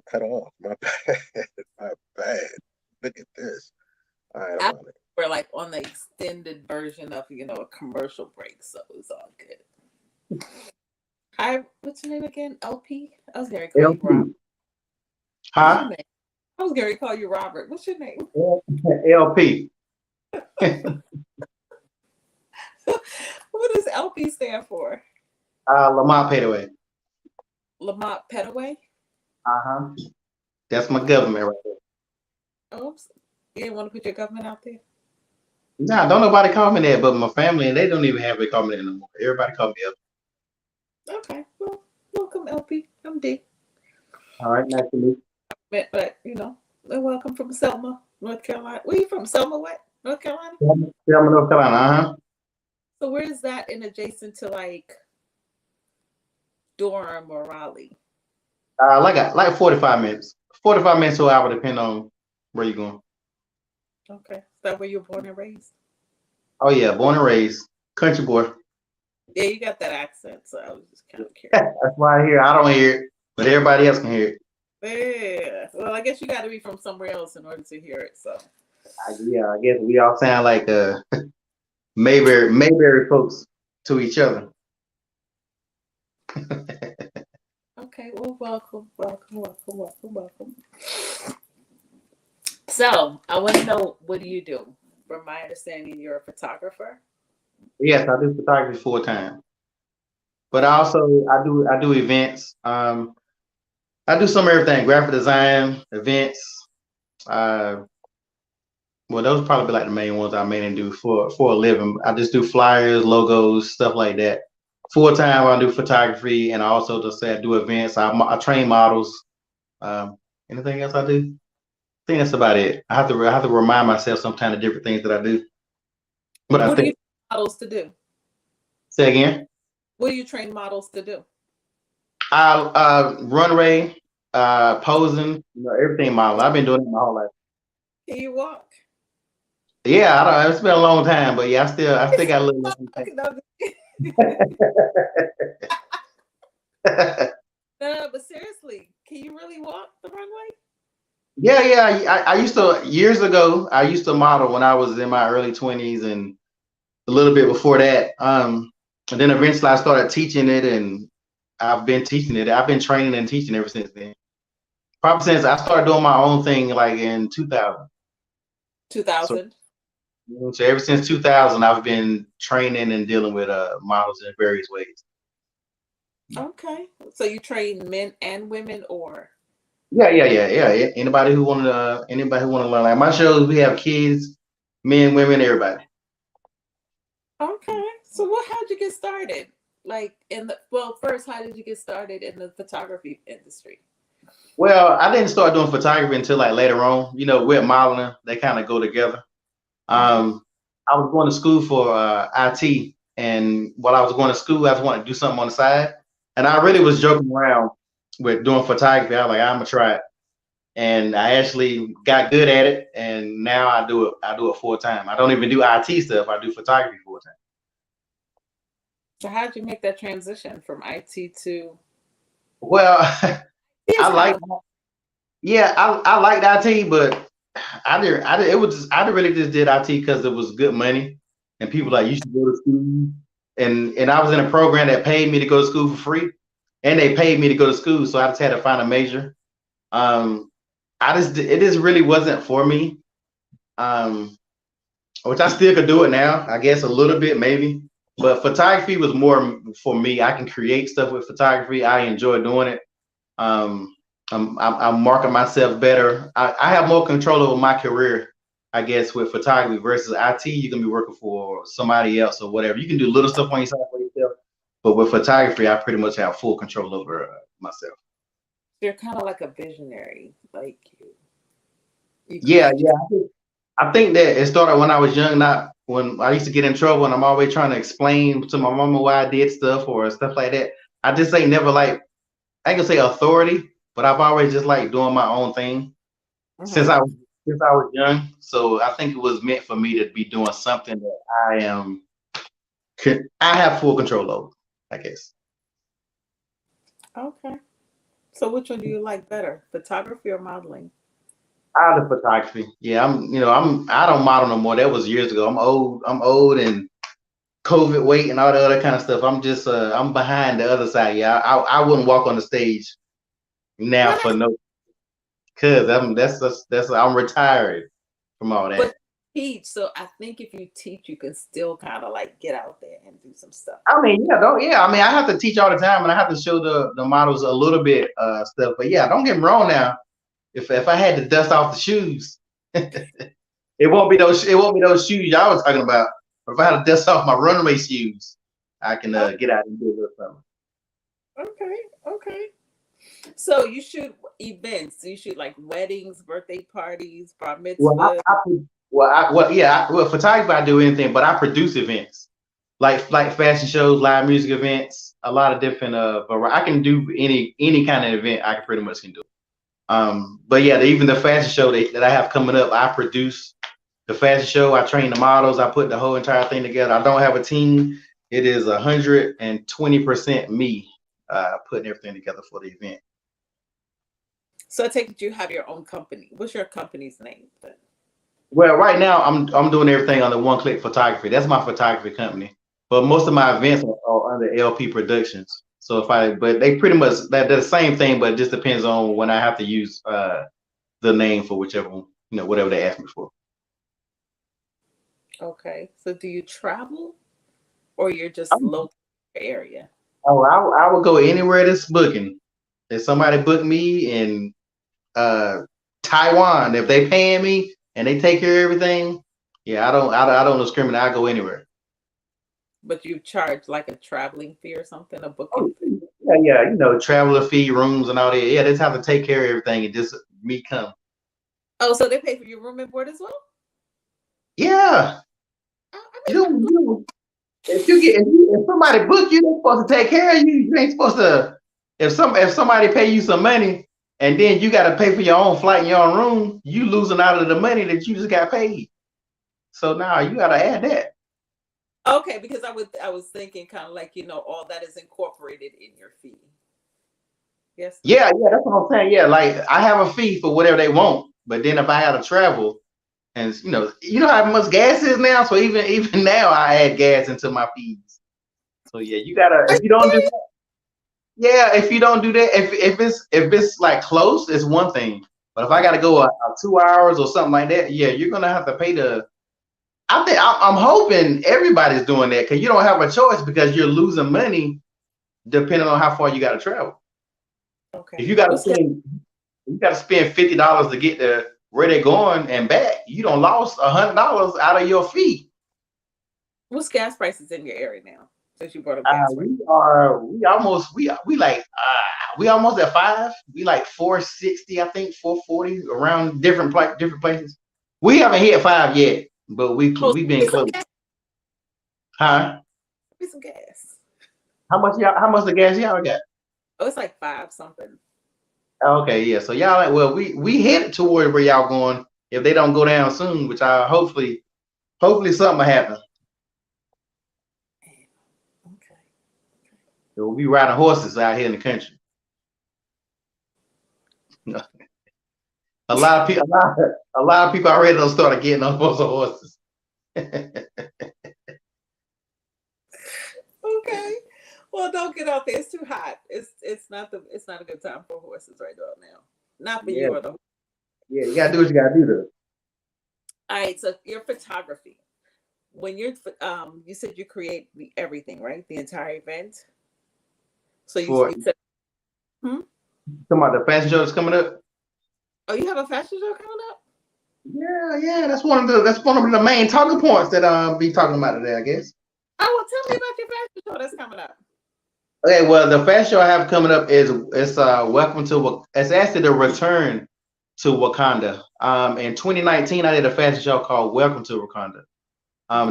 cut off. My bad. My bad. Look at this. All right, I'm on it. We're like on the extended version of a commercial break, so it's all good. Hi, what's your name again? LP? I was going to call you Robert. Huh? I was going to call you Robert. What's your name? LP. What does LP stand for? Lamont Pettiway. Lamont Pettiway? Uh-huh. That's my government right there. Oops. You didn't want to put your government out there? Nah, don't nobody call me that, but my family, and they don't even have it call me that no more. Everybody call me LP. Okay. Well, welcome, LP. I'm D. All right, nice to meet you. But welcome from Selma, North Carolina. Where are you from? Selma, what? North Carolina? Selma, North Carolina, uh-huh. So where is that in adjacent to like Durham or Raleigh? Like 45 minutes. 45 minutes to an hour, depending on where you're going. Okay. Is that where you were born and raised? Oh yeah, born and raised. Country boy. Yeah, you got that accent, so I was just kind of curious. That's why I hear it. I don't hear it, but everybody else can hear it. Yeah. Well, I guess you got to be from somewhere else in order to hear it. So. Yeah, I guess we all sound like Mayberry folks to each other. Okay. Well, welcome. So I want to know, what do you do? From my understanding, you're a photographer. Yes, I do photography full time, but also I do events. I do some of everything: graphic design, events. Well, those probably be like the main ones I mainly do for a living. I just do flyers, logos, stuff like that. Full time, I do photography, and I also just say I do events. I train models. Anything else I do? I think that's about it. I have to remind myself sometimes of different things that I do. But what do you train models to do? Say again. What do you train models to do? Runway, posing, everything model. I've been doing it my whole life. Can you walk? Yeah, I don't. It's been a long time, but yeah, I still got a little. No, but seriously, can you really walk the runway? Yeah. I used to, years ago, I used to model when I was in my early 20s and a little bit before that. And then eventually I started teaching it, and I've been teaching it. I've been training and teaching ever since then. Probably since I started doing my own thing like in 2000. 2000. So ever since 2000, I've been training and dealing with models in various ways. Okay, so you train men and women, or? Yeah. Anybody who want to learn. Like my shows, we have kids, men, women, everybody. Okay, so how'd you get started? Like first, how did you get started in the photography industry? Well, I didn't start doing photography until like later on. With modeling, they kind of go together. I was going to school for IT, and while I was going to school, I just wanted to do something on the side. And I really was joking around with doing photography. I was like, I'm gonna try it, and I actually got good at it. And now I do it full time. I don't even do IT stuff. I do photography full time. So how'd you make that transition from IT to? Well, I liked IT, but I really just did IT because it was good money, and people like, you should go to school, and I was in a program that paid me to go to school for free, and they paid me to go to school, so I just had to find a major. It just really wasn't for me, which I still could do it now, I guess a little bit maybe, but photography was more for me. I can create stuff with photography. I enjoy doing it. I'm marking myself better. I have more control over my career, I guess, with photography versus IT. You can be working for somebody else or whatever. You can do little stuff on yourself for yourself, but with photography, I pretty much have full control over myself. You're kind of like a visionary, like you Yeah. I think that it started when I was young, not when I used to get in trouble, and I'm always trying to explain to my mama why I did stuff or stuff like that. I just ain't never like, I can say authority, but I've always just like doing my own thing since I was young. So I think it was meant for me to be doing something that I have full control over, I guess. Okay. So which one do you like better, photography or modeling? Out of photography. Yeah, I don't model no more. That was years ago. I'm old and COVID weight and all the other kind of stuff. I'm just I'm behind the other side. Yeah, I wouldn't walk on the stage now Why for not? no, cause I'm retired from all that. But teach. So I think if you teach, you can still kind of like get out there and do some stuff. I mean, yeah. I mean, I have to teach all the time, and I have to show the models a little bit stuff. But yeah, don't get me wrong. Now, if I had to dust off the shoes, it won't be those shoes y'all was talking about. But if I had to dust off my runway shoes, I can get out and do a little something. Okay. So you shoot events. You shoot like weddings, birthday parties, bar mitzvahs. Well, photography, I do anything, but I produce events like fashion shows, live music events, a lot of different I can do any kind of event. I pretty much can do. But yeah, even the fashion show that I have coming up, I produce the fashion show. I train the models. I put the whole entire thing together. I don't have a team. It is 120% me putting everything together for the event. So I take it you have your own company. What's your company's name then? Well, right now I'm doing everything under One Click Photography. That's my photography company. But most of my events are under LP Productions. So but they pretty much they're the same thing, but it just depends on when I have to use the name for whichever one, whatever they ask me for. Okay. So do you travel, or you're just local area? Oh, I would go anywhere that's booking. If somebody booked me in Taiwan, if they paying me and they take care of everything, yeah, I don't discriminate. I go anywhere. But you charge like a traveling fee or something, a booking fee? Yeah, traveler fee, rooms and all that. Yeah, they just have to take care of everything and just me come. Oh, so they pay for your room and board as well? Yeah. If somebody book you, they're supposed to take care of you. You ain't supposed to. If somebody pay you some money and then you got to pay for your own flight and your own room, you losing out of the money that you just got paid. So now you got to add that. Okay, because I was thinking kind of like all that is incorporated in your fee. Yes. Yeah, that's what I'm saying. Yeah, like I have a fee for whatever they want, but then if I had to travel, and you know how much gas is now, so even now I add gas into my fees. So yeah, you gotta if you don't do that. Yeah, if you don't do that, if it's like close, it's one thing. But if I gotta go 2 hours or something like that, yeah, you're gonna have to pay the. I'm hoping everybody's doing that because you don't have a choice because you're losing money depending on how far you got to travel. Okay. If you got to spend $50 to get to where they're going and back, you don't lost $100 out of your fee. What's gas prices in your area now? Since you brought up gas prices, we almost at 5. We like 460, I think 440 around different places. We haven't hit 5 yet. But we've been close. Huh? Give me some gas. How much the gas y'all got? Oh, it's like 5 something. Okay, yeah. So y'all we headed toward where y'all going if they don't go down soon, which I hopefully something will happen. Okay. So we'll be riding horses out here in the country. A lot of people already done started getting on those horses. Okay. Well, don't get out there. It's too hot. It's not a good time for horses right now. Not for you or the. Yeah, you gotta do what you gotta do though. All right. So your photography. When you're you said you create everything, right? The entire event. So you said. Talking about the fashion show that's coming up. Oh, you have a fashion show coming up? Yeah. That's one of the main talking points that I'll be talking about today, I guess. Oh, well, tell me about your fashion show that's coming up. Okay, well, the fashion show I have coming up is it's actually the return to Wakanda. In 2019, I did a fashion show called Welcome to Wakanda.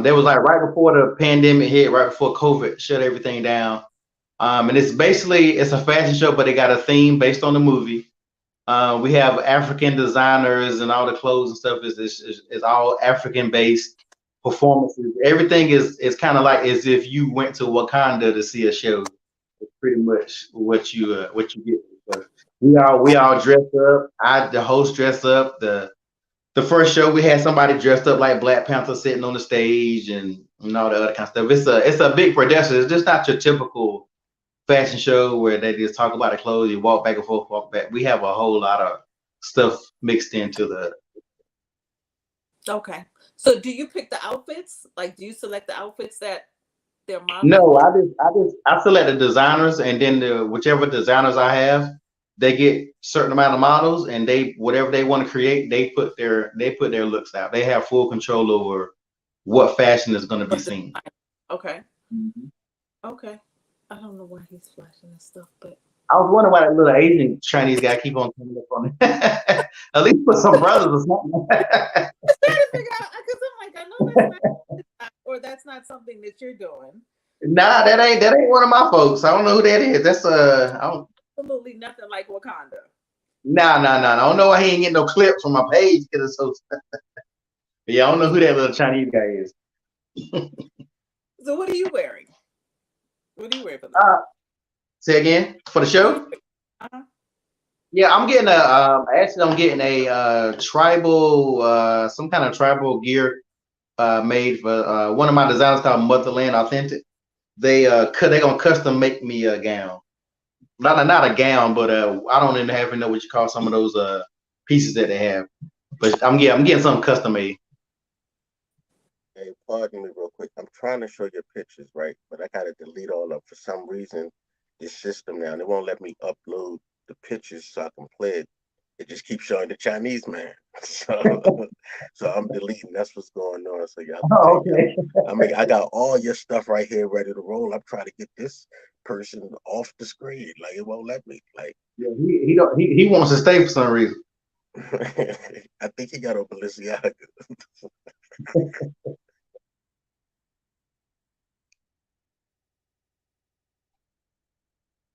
That was like right before the pandemic hit, right before COVID shut everything down. And it's a fashion show, but it got a theme based on the movie. We have African designers and all the clothes and stuff is all African based performances. Everything is kind of like as if you went to Wakanda to see a show. It's pretty much what you get. We all dressed up. The host dressed up. The first show we had somebody dressed up like Black Panther sitting on the stage and all the other kind of stuff. It's a big production. It's just not your typical fashion show where they just talk about the clothes, you walk back and forth, walk back. We have a whole lot of stuff mixed into the. Okay. So do you pick the outfits? Like, do you select the outfits that they're modeling? No, I select the designers, and then whichever designers I have, they get certain amount of models, and they whatever they want to create, they put their looks out. They have full control over what fashion is going to be seen. Okay. Okay. I don't know why he's flashing and stuff, but I was wondering why that little Asian Chinese guy keep on coming up on it. At least put some brothers or something. I was trying to figure out because I'm like, I know that's not, or that's not something that you're doing. Nah, that ain't one of my folks. I don't know who that is. That's Absolutely nothing like Wakanda. Nah. I don't know why he ain't getting no clips from my page. So yeah, I don't know who that little Chinese guy is. So what are you wearing? What do you wear for that? Say again for the show? Yeah, I'm getting I'm getting a tribal some kind of tribal gear made for one of my designers called Motherland Authentic. They're gonna custom make me a gown. Not a gown, but I don't even know what you call some of those pieces that they have. But I'm getting something custom made. Hey, pardon me real quick. I'm trying to show you pictures, right? But I gotta delete all of for some reason. This system now, they won't let me upload the pictures so I can play it. It just keeps showing the Chinese man. So I'm deleting. That's what's going on. So y'all. Oh, okay. I mean, I got all your stuff right here ready to roll. I'm trying to get this person off the screen. Like it won't let me. Like yeah, he wants to stay for some reason. I think he got on Balenciaga.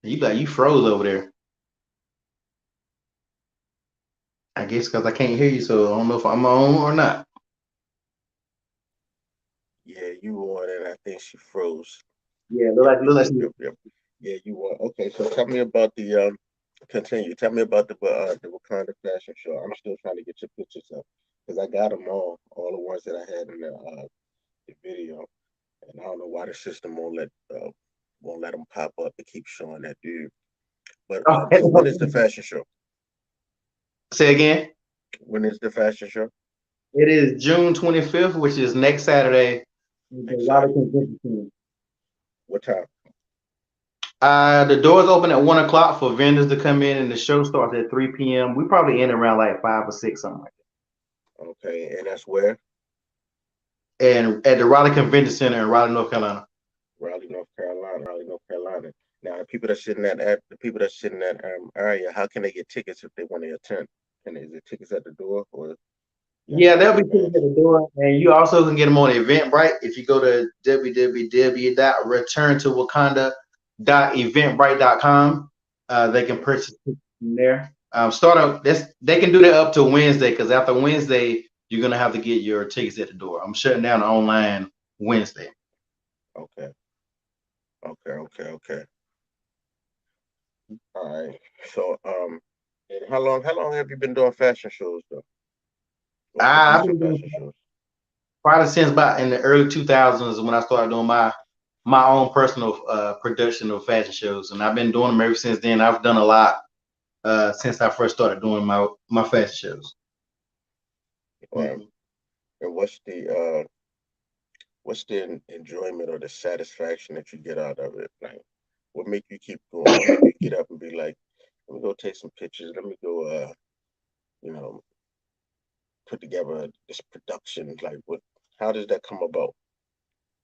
You froze over there. I guess because I can't hear you, so I don't know if I'm on or not. Yeah, you on, and I think she froze. Yeah, look like Yeah, you won. Okay, so tell me about the continue. Tell me about the Wakanda Fashion Show. I'm still trying to get your pictures up because I got them all the ones that I had in the video, and I don't know why the system won't let them pop up. It keeps showing that dude. But so when is the fashion show? Say again. When is the fashion show? It is June 25th, which is next Saturday. What time? The doors open at 1 o'clock for vendors to come in, and the show starts at 3 p.m. We probably end around like 5 or 6, something like that. Okay, and that's where? And at the Raleigh Convention Center in Raleigh, North Carolina. Raleigh, North Carolina. Now, the people that sit in that area, how can they get tickets if they want to attend? Is it tickets at the door or? Yeah, there'll be tickets at the door, and you also can get them on Eventbrite. If you go to www.returntowakanda.eventbrite.com, they can purchase tickets from there. They can do that up to Wednesday, because after Wednesday, you're gonna have to get your tickets at the door. I'm shutting down online Wednesday. Okay. All right. So and how long have you been doing fashion shows though? I've been doing fashion shows probably since about in the early 2000s when I started doing my own personal production of fashion shows, and I've been doing them ever since then. I've done a lot since I first started doing my fashion shows. And what's the enjoyment or the satisfaction that you get out of it? Like, what make you keep going? What make you get up and be like, let me go take some pictures. Let me go, put together this production. Like, how does that come about?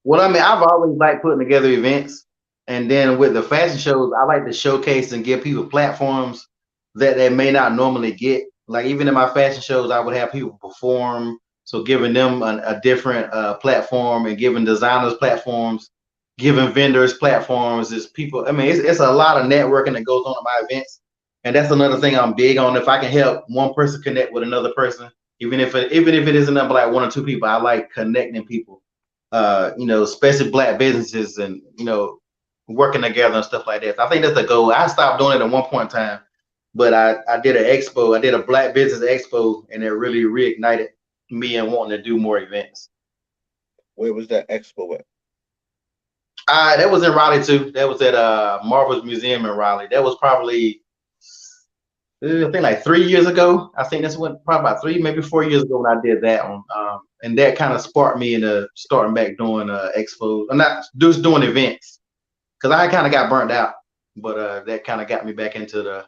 Well, I mean, I've always liked putting together events, and then with the fashion shows, I like to showcase and give people platforms that they may not normally get. Like even in my fashion shows, I would have people perform, so giving them a different platform, and giving designers platforms, giving vendors platforms. Is people. I mean, it's a lot of networking that goes on at my events, and that's another thing I'm big on. If I can help one person connect with another person, even if it isn't up like 1 or 2 people, I like connecting people. Especially Black businesses, and working together and stuff like that. So I think that's the goal. I stopped doing it at one point in time but I did an expo. I did a Black Business Expo, and it really reignited me and wanting to do more events. Where was that expo at? That was in Raleigh too. That was at Marvel's Museum in Raleigh. That was probably I think like 3 years ago. I think that's what probably about 3, maybe 4 years ago when I did that one. And that kind of sparked me into starting back doing expos. I'm not just doing events because I kind of got burnt out. But that kind of got me back into the.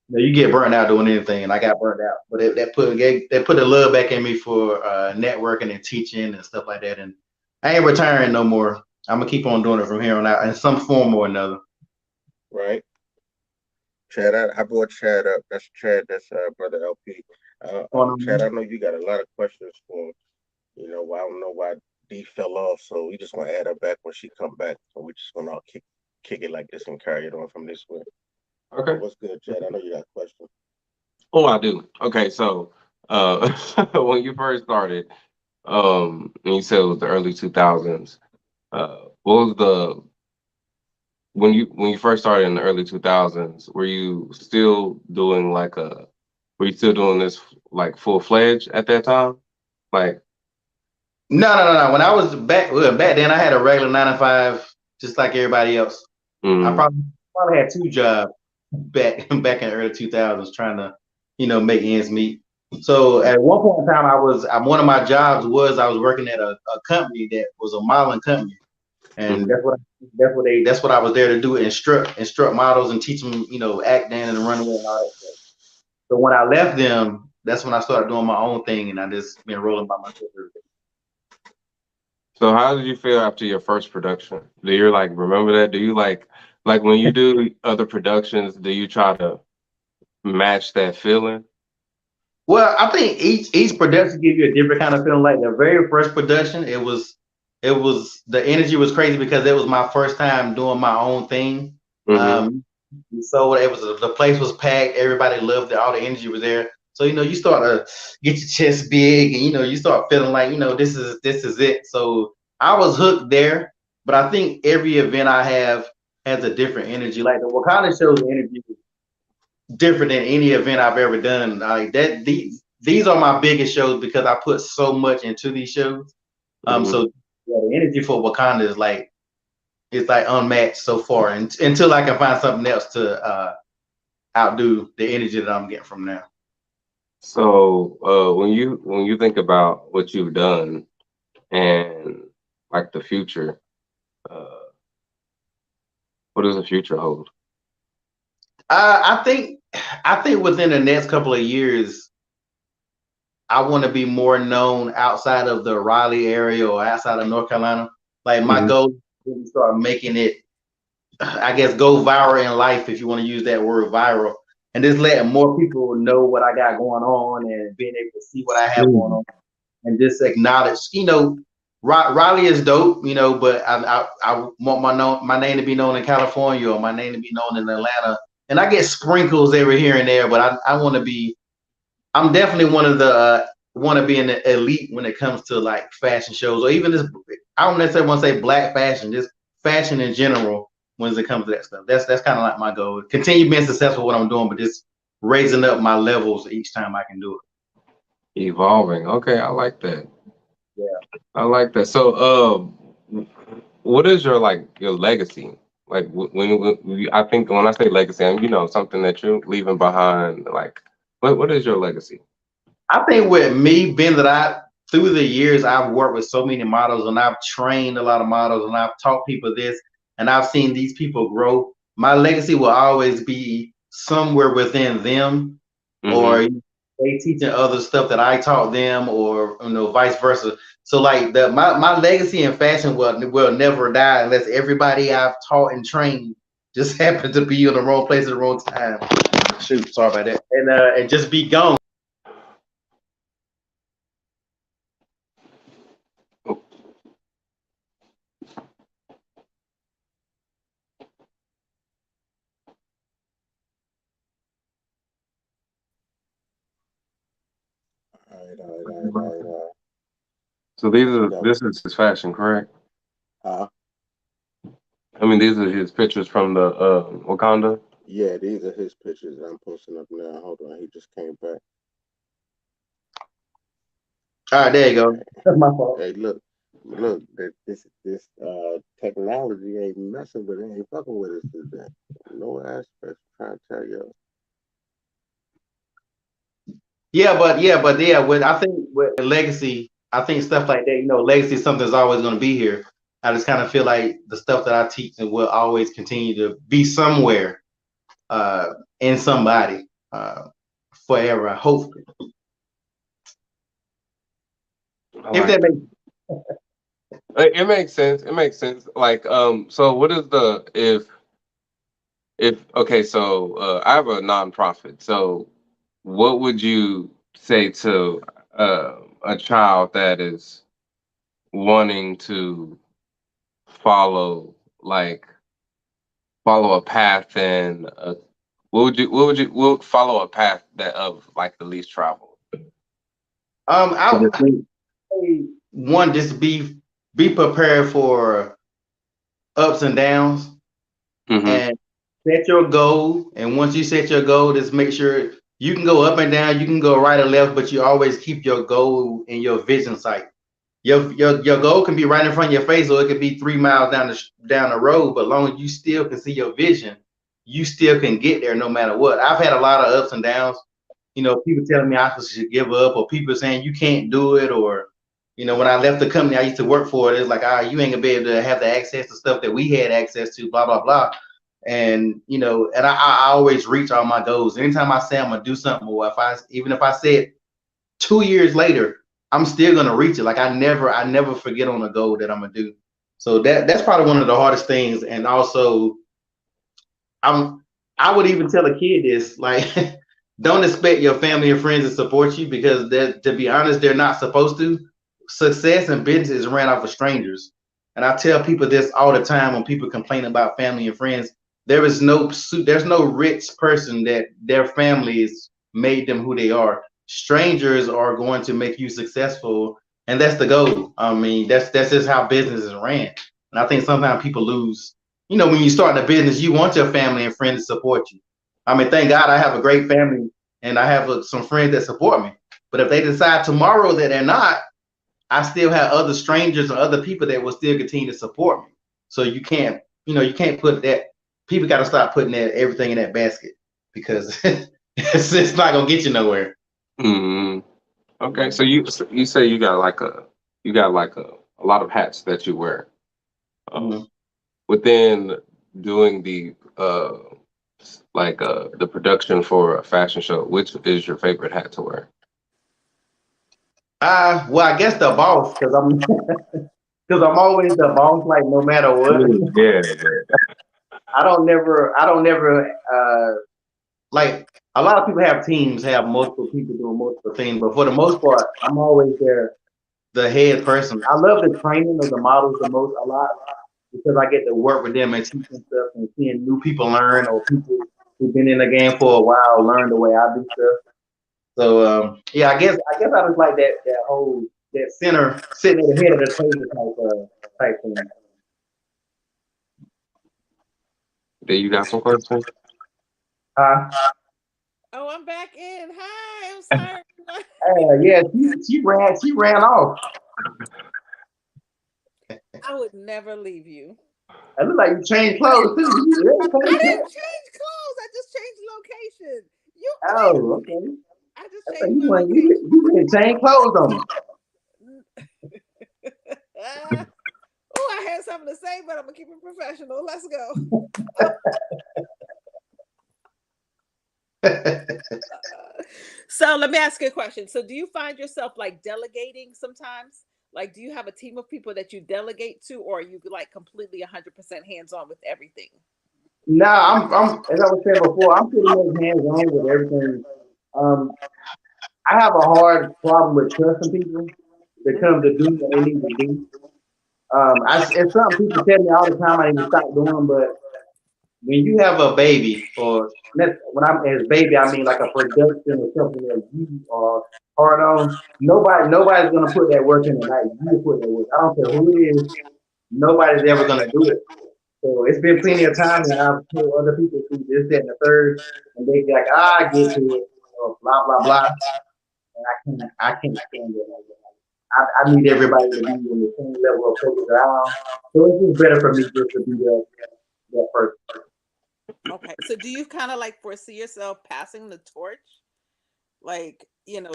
You get burnt out doing anything, and I got burnt out. But that put a love back in me for networking and teaching and stuff like that. And I ain't retiring no more. I'm gonna keep on doing it from here on out in some form or another. Right. Chad, I brought Chad up. That's Chad. That's brother LP. Chad, I know you got a lot of questions for him. You know, I don't know why D fell off, so we just gonna add her back when she come back. So we just gonna all kick it like this and carry it on from this way. Okay. What's good, Chad? I know you got questions. Oh, I do. Okay, so when you first started, and you said it was the early 2000s. What was when you first started in the early 2000s? Were you still doing were you still doing this like full-fledged at that time? Like, No. When I was back then, I had a regular 9 to 5, just like everybody else. I probably had 2 jobs back in the early 2000s, trying to make ends meet. So at one point in time, one of my jobs was I was working at a company that was a modeling company, and that's what I was there to do, instruct models and teach them acting and runway and all that stuff. So when I left them, that's when I started doing my own thing, and I just been rolling by myself. so how did you feel after your first production? Do you remember that? Do you like when you do other productions, do you try to match that feeling? Well, I think each production gives you a different kind of feeling. Like the very first production, it was the energy was crazy because it was my first time doing my own thing. So it was the place was packed, everybody loved it, all the energy was there. So you start to get your chest big, and you start feeling like this is it. So I was hooked there, but I think every event I have has a different energy. Like the Wakanda show's energy is different than any event I've ever done. Like that, these are my biggest shows because I put so much into these shows. So the energy for Wakanda is like unmatched so far, until I can find something else to outdo the energy that I'm getting from now. So when you think about what you've done and like the future, what does the future hold? I think within the next couple of years, I want to be more known outside of the Raleigh area or outside of North Carolina. Like my goal is to start making it, I guess, go viral in life, if you want to use that word, viral, and just letting more people know what I got going on and being able to see what I have going on and just acknowledge, Raleigh is dope, but I want my name to be known in California or my name to be known in Atlanta. And I get sprinkles every here and there, but I want to be, I'm definitely one of the, want to be in the elite when it comes to like fashion shows, or even this, I don't necessarily want to say black fashion, just fashion in general when it comes to that stuff. That's kind of like my goal. Continue being successful what I'm doing, but just raising up my levels each time I can do it. Evolving. Okay, I like that. Yeah. I like that. So, what is your legacy? Like I think when I say legacy, something that you're leaving behind. Like, what is your legacy? I think with me being that through the years, I've worked with so many models and I've trained a lot of models and I've taught people this and I've seen these people grow. My legacy will always be somewhere within them, or they teaching other stuff that I taught them, or vice versa. So like my legacy in fashion will never die unless everybody I've taught and trained just happened to be in the wrong place at the wrong time. Shoot, sorry about that. And just be gone. All right. So this is his fashion, correct? I mean, these are his pictures from the Wakanda. Yeah, these are his pictures that I'm posting up now. Hold on, he just came back. All right, there you go. That's my fault. Hey, look, this technology ain't messing with it, ain't fucking with us today. No aspects. Trying to tell you. With I think with legacy, I think stuff like that, you know, legacy is something that's always going to be here. I just kind of feel like the stuff that I teach and will always continue to be somewhere in somebody forever. Hopefully, if that makes It makes sense. It makes sense. Like, so what is the if okay, so I have a nonprofit. So what would you say to a child that is wanting to follow like follow a path and what would follow a path that of like the least travel? I would say one, just be prepared for ups and downs. Mm-hmm. And set your goal. And once you set your goal, just make sure you can go up and down, you can go right or left, but you always keep your goal in your vision sight. Your goal can be right in front of your face, or it could be 3 miles down the road. But long as you still can see your vision, you still can get there no matter what. I've had a lot of ups and downs. You know, people telling me I should give up, or people saying you can't do it, or you know, when I left the company I used to work for, it's like, you ain't gonna be able to have the access to stuff that we had access to, blah blah blah. And you know, and I always reach all my goals. Anytime I say I'm gonna do something, or even if I say it 2 years later, I'm still gonna reach it. Like I never forget on a goal that I'm gonna do. So that's probably one of the hardest things. And also, I would even tell a kid this, like, don't expect your family and friends to support you, because to be honest, they're not supposed to. Success and business is ran off of strangers. And I tell people this all the time when people complain about family and friends. There's no rich person that their families made them who they are. Strangers are going to make you successful, and that's the goal. I mean, that's just how business is ran. And I think sometimes people lose. You know, when you start a business, you want your family and friends to support you. I mean, thank God I have a great family and I have some friends that support me. But if they decide tomorrow that they're not, I still have other strangers or other people that will still continue to support me. So you can't put that. People got to stop putting everything in that basket, because it's not gonna get you nowhere. Mm-hmm. Okay, so you say you got like a lot of hats that you wear. Within doing the production for a fashion show, which is your favorite hat to wear? Well, I guess the boss, because I'm always the boss, like no matter what. Yeah. I don't never like, a lot of people have teams, have multiple people doing multiple things, but for the most part, I'm always the head person. I love the training of the models a lot, because I get to work with them and teach them stuff and seeing new people learn, or people who've been in the game for a while learn the way I do stuff. So yeah, I guess I just like that whole that center, sitting at the head of the table type thing. Do you got some questions? Oh, I'm back in. Hi, I'm sorry. yeah, she ran off. I would never leave you. I look like you changed clothes too. I didn't change clothes. I just changed location. Oh, okay. I just changed my location. You didn't change clothes on me. Oh, I had something to say, but I'm gonna keep it professional. Let's go. So let me ask you a question. So do you find yourself like delegating sometimes? Like, do you have a team of people that you delegate to, or are you like completely 100% hands-on with everything? No, I'm as I was saying before, I'm pretty much hands-on with everything. I have a hard problem with trusting people that come to do what they need to do. It's something people tell me all the time I need to stop doing, but when you have a baby, or when I'm as baby, I mean like a production or something that you are hard on, nobody's gonna put that work in the night. You put that work. I don't care who it is, nobody's ever gonna do it. So it's been plenty of times that I've told other people to do this, that, and the third, and they be like, "Ah, I get to it," or blah blah blah. And I can't stand it. Like that. I need everybody to be in the same level of focus around. So it's just better for me just to be that person. Okay. So do you kind of like foresee yourself passing the torch? Like,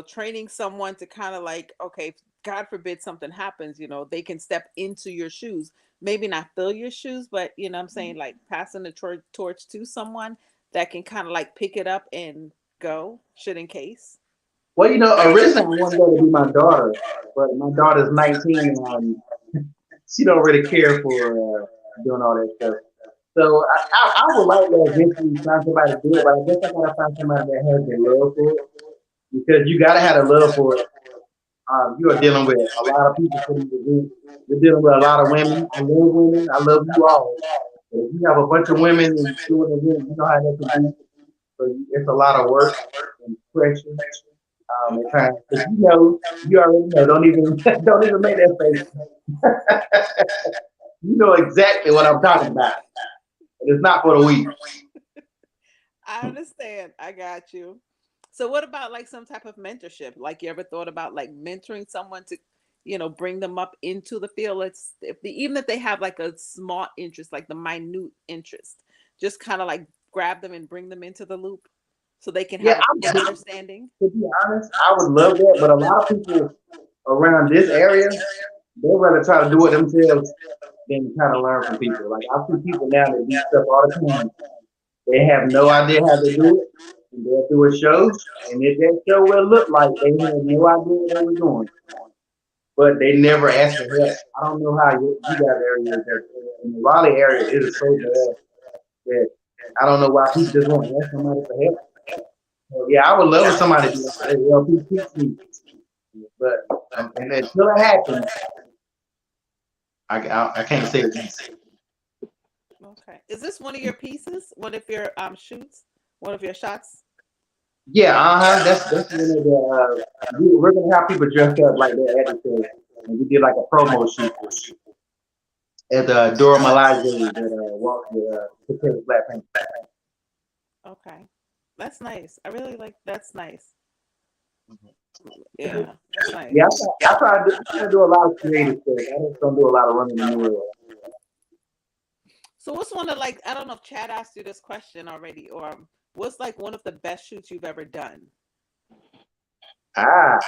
training someone to kind of like, okay, God forbid something happens, they can step into your shoes. Maybe not fill your shoes, but I'm saying like passing the torch to someone that can kind of like pick it up and go, shit in case. Well, originally I wanted that to be my daughter, but my daughter's 19 and she don't really care for doing all that stuff. So I would like to eventually find somebody to do it, but I guess I gotta find somebody that has the love for it because you gotta have the love for it. You are dealing with a lot of people for these events. You're dealing with a lot of women. I love women. I love you all. But if you have a bunch of women and doing an event, you know how that can be. So it's a lot of work and pressure. And trying, you already know. Don't even make that face. You know exactly what I'm talking about. It's not for the weak. I understand. I got you. So what about like some type of mentorship? Like you ever thought about like mentoring someone to, bring them up into the field? Even if they have like a small interest, like the minute interest, just kind of like grab them and bring them into the loop so they can have a good understanding. To be honest, I would love that, but a lot of people around this area, they rather try to do it themselves than try to learn from people. Like I see people now that do stuff all the time. They have no idea how to do it. And they'll do a show, and if that show will look like they had no idea what they were doing, but they never asked for help. I don't know how you guys area is there. In the Raleigh area, it is so bad that I don't know why people just won't ask somebody for help. So, yeah, I would love somebody to be like, "Hey, LP, teach me." But and until it happens, I can't say it. Okay, is this one of your pieces? One of your shoots? One of your shots? Yeah, That's one of the. We're gonna have people dressed up like that at the show, and we did like a promo shoot at the Dora Milaje that walked the Black Panther. Okay, that's nice. I really like. That's nice. Yeah, that's nice. Yeah, I try to do a lot of creative stuff. I just don't do a lot of running the mill. So what's one of like, I don't know if Chad asked you this question already, or what's like one of the best shoots you've ever done? That's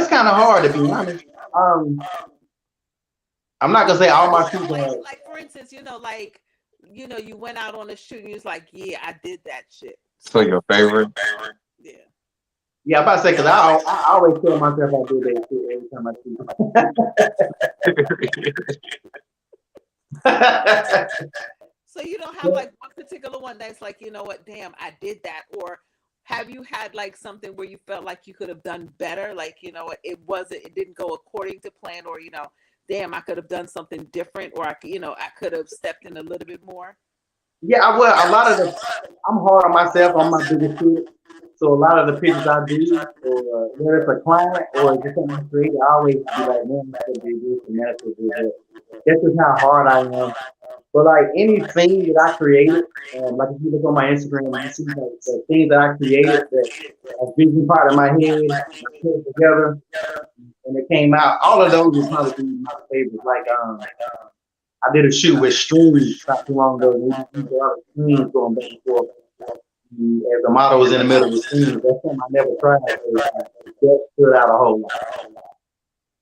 kind of hard to be honest. I'm not gonna say all my shoots are like for instance, you went out on a shoot and you was like, yeah, I did that shit. So your favorite? Yeah. Yeah, I'm about to say because I always tell myself I do that shit every time I shoot. So you don't have like one particular one that's like, you know what, damn, I did that. Or have you had like something where you felt like you could have done better? Like, it didn't go according to plan, or, damn, I could have done something different, or I could have stepped in a little bit more. Yeah, I will. A lot of I'm hard on myself. I'm my biggest critic. So a lot of the pictures I do, or whether it's a client or just something I create, I always be like, man, I could do this and that could do that. That's just how hard I am. But like anything that I created, like if you look on my Instagram, you see like the things that I created that a vision part of my head, I put it together, and it came out. All of those would probably be my favorites. Like I did a shoot with streams not too long ago. We used a lot of streams going back and forth. As the model was in the middle of the streams, that's something I never tried. That stood out a whole lot.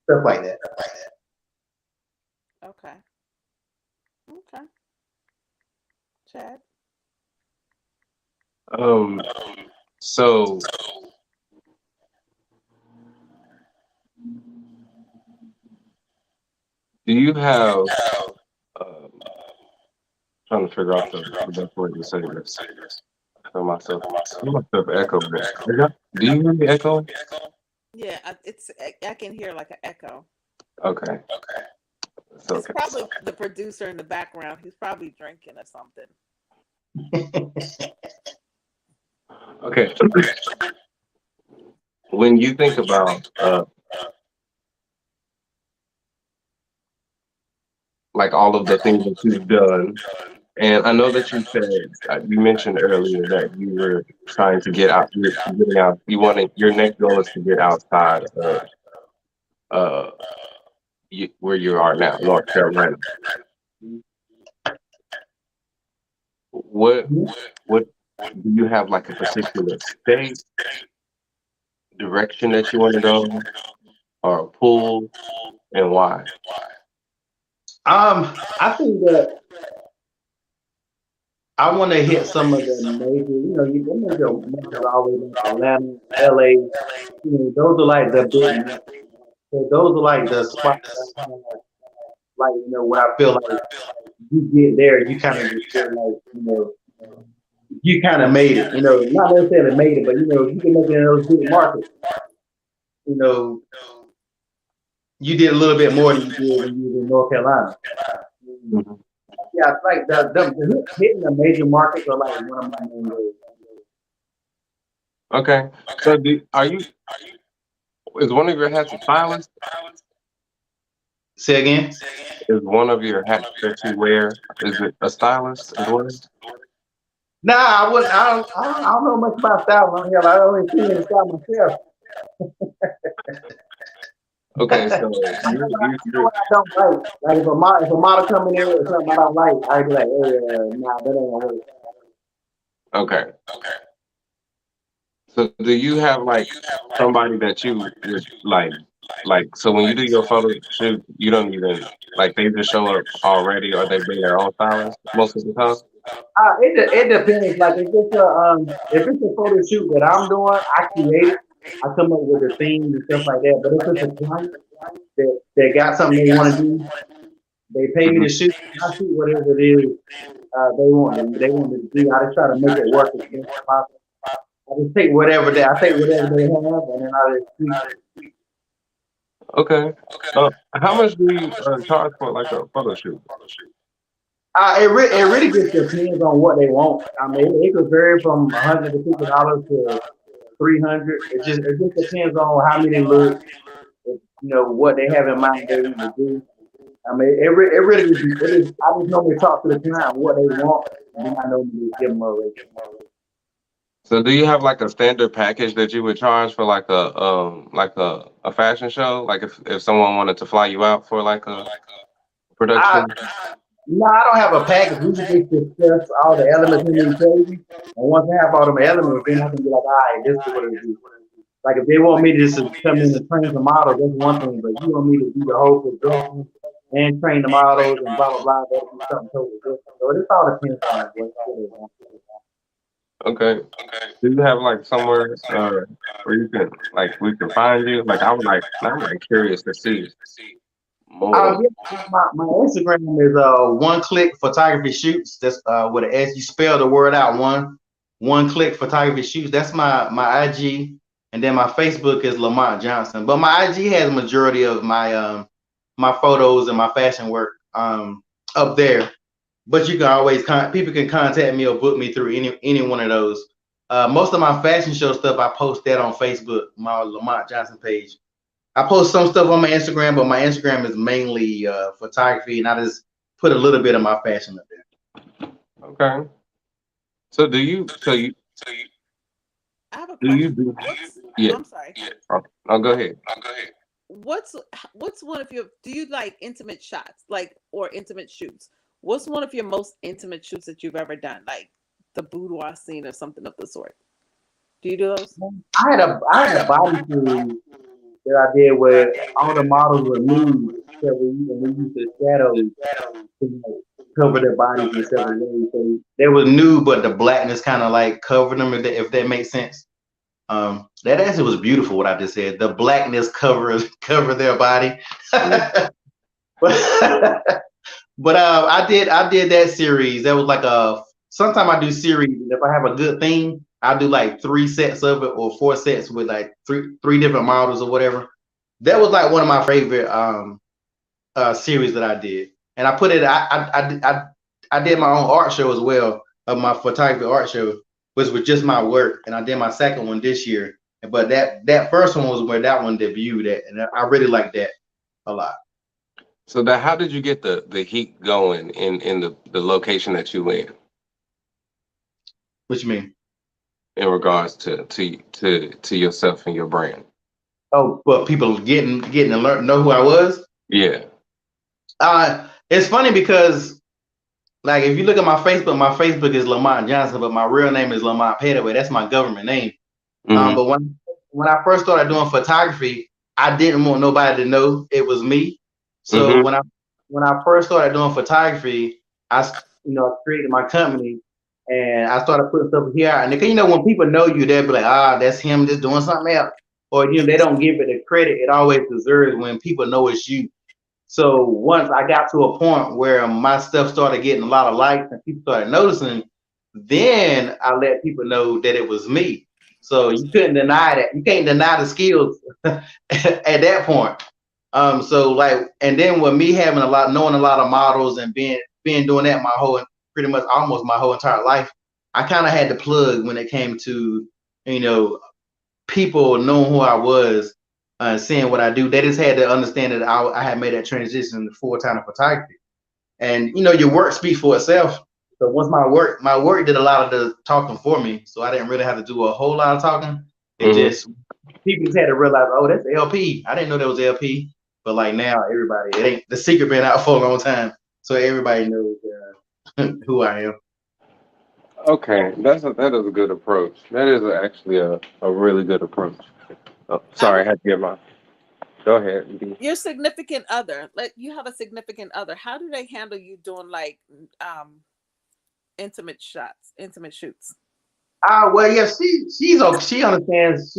Stuff like that. Okay. Chad? So do you have trying to figure out the best way to say this? I feel myself echo. Do you hear me echo? Yeah, I can hear like an echo. Okay. So it's probably the producer in the background. He's probably drinking or something. Okay. When you think about like all of the things that you've done. And I know that you said you mentioned earlier that you were trying to get out, you're getting out. You wanted your next goal is to get outside of uh where you are now, North Carolina. What do you have like a particular state direction that you want to go, or a pool, and why? I think that I want to hit some of the major, the major markets always like Atlanta, LA. Those are like the big. So those are like the spots that I kind of like, where I feel like you get there, you kind of just feel like, you kind of made it. Not necessarily made it, but you can make it in those big markets. You did a little bit more than you did when you was in North Carolina. Mm-hmm. Yeah, like the hitting the major markets are like one of my main goals. Okay, so is one of your hats a stylist? Say again? Is one of your hats that you wear, is it a stylist as well? Nah, I wouldn't. I don't know much about style on here. I only see in style myself. Okay, so You know what I don't like? Like if a model coming in with something I don't like, I'd be like, hey, nah, that ain't gonna work. okay. So do you have like somebody that you would like? So when you do your photo shoot, you don't even like they just show up already, or they bring their own stylist most of the time. It depends. Like if it's a photo shoot that I'm doing, I create it. I come up with the themes and stuff like that. But if it's a client that got something they want to do, they pay me to shoot. I shoot whatever it is they want me to do. I just try to make it work as best as possible. I just take whatever they have, and then I just tweak. Okay. How much do you charge for like a photo shoot? It really just depends on what they want. I mean, it could vary from $150 to $300. It just depends on how many looks, what they have in mind they want to do. I mean, it really is. I just normally talk to the client what they want, and then I normally give them a rate. So do you have like a standard package that you would charge for like a fashion show? Like if someone wanted to fly you out for like a production? No, I don't have a package. We just discuss all the elements in the equation, and once I have all them elements, then I can be like, all right, this is what it is. Like if they want me to just come in and train the models, that's one thing. But you want me to do the whole production and train the models and blah blah blah, that'll be something totally different. So it all depends on what they want. Okay. Do you have like somewhere where you can like we can find you? Like I'm like curious to see more. Yeah, my Instagram is One Click Photography Shoots. That's with an S. You spell the word out one click photography shoots. That's my IG, and then my Facebook is Lamont Johnson. But my IG has a majority of my my photos and my fashion work up there. But you can always people can contact me or book me through any one of those. Most of my fashion show stuff I post that on Facebook, my Lamont Johnson page. I post some stuff on my Instagram, but my Instagram is mainly photography, and I just put a little bit of my fashion up there. Okay. So do you? I have a question. Yeah. I'm sorry. I'll go ahead. What's one of your? Do you like intimate shots, or intimate shoots? What's one of your most intimate shoots that you've ever done, like the boudoir scene or something of the sort? Do you do those? I had a body shoot that I did where all the models were nude, so we used the shadows to cover their bodies in several ways. So they were nude, but the blackness kind of like covered them, if that makes sense. That actually was beautiful. What I just said, the blackness cover their body. But I did that series. That was like sometimes I do series, and if I have a good theme, I do like 3 sets of it or 4 sets with like three different models or whatever. That was like one of my favorite series that I did, and I put it. I did my own art show as well, of my photography art show, which was just my work, and I did my second one this year. But that first one was where that one debuted at, and I really liked that a lot. So that how did you get the heat going in the location that you in What you mean? in regards to yourself and your brand? Oh, but people getting to learn know who I was. Yeah. It's funny because like if you look at my Facebook is Lamont Johnson, but my real name is Lamont Pettiway. That's my government name. But when I first started doing photography, I didn't want nobody to know it was me. So when I first started doing photography, I created my company and I started putting stuff here. And when people know you, they'll be like, that's him just doing something else. Or they don't give it the credit it always deserves when people know it's you. So once I got to a point where my stuff started getting a lot of likes and people started noticing, then I let people know that it was me. So you couldn't deny that. You can't deny the skills at that point. And then with me having knowing a lot of models and being doing that pretty much almost my whole entire life, I kind of had to plug when it came to, people knowing who I was, seeing what I do. They just had to understand that I had made that transition to full-time photography. And your work speaks for itself. So once my work did a lot of the talking for me, so I didn't really have to do a whole lot of talking. It just people just had to realize, oh, that's LP. I didn't know that was LP, but like now everybody, it ain't the secret been out for a long time, so everybody knows who I am. Okay, that is a good approach. That is actually a really good approach. Oh, sorry, I had to get my. Go ahead. Your significant other, like you have a significant other. How do they handle you doing like intimate shoots? Well, yeah, she's okay. She understands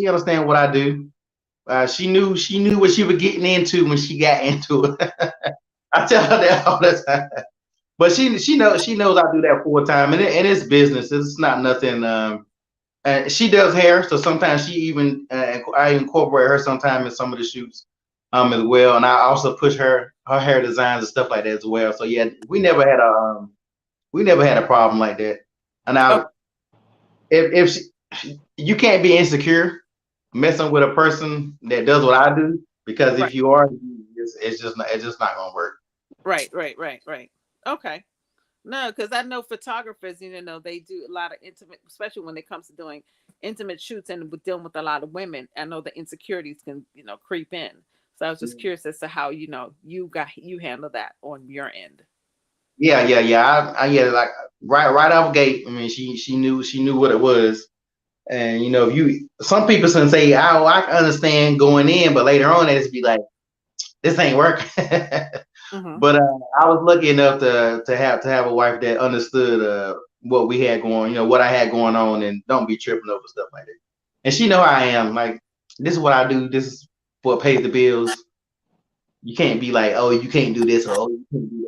what I do. She knew what she was getting into when she got into it. I tell her that all the time. But she knows I do that full time, and it's business. It's not nothing. And she does hair, so sometimes she even I incorporate her sometimes in some of the shoots as well, and I also push her hair designs and stuff like that as well. So yeah, we never had a problem like that. And now, if you can't be insecure messing with a person that does what I do, because if you are, it's just not gonna work. Right. Okay. No, because I know photographers, they do a lot of intimate, especially when it comes to doing intimate shoots and dealing with a lot of women. I know the insecurities can, creep in. So I was just curious as to how, you handle that on your end. Yeah. I like right out of the gate. I mean, she knew what it was. And some people say, oh, I can understand going in, but later on they just be like, this ain't working. But I was lucky enough to have a wife that understood what we had going, what I had going on, and don't be tripping over stuff like that. And she know how I am. Like, this is what I do. This is what pays the bills. You can't be like, oh, you can't do this, or oh, you can't do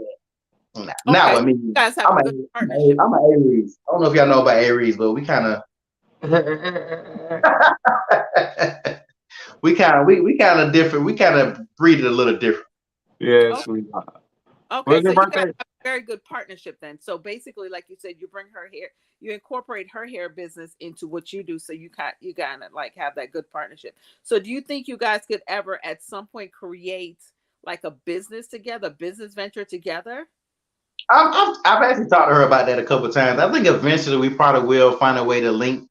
that. Not with me. You guys have a good partnership. I'm an Aries. I don't know if y'all know about Aries, but we kind of we kind of different. We kind of breed it a little different. Yes. Okay, so you guys have a very good partnership then. So basically, like you said, you bring her hair, you incorporate her hair business into what you do, so you kind of like have that good partnership. So do you think you guys could ever at some point create like a business together, business venture together? I've actually talked to her about that a couple of times. I think eventually we probably will find a way to link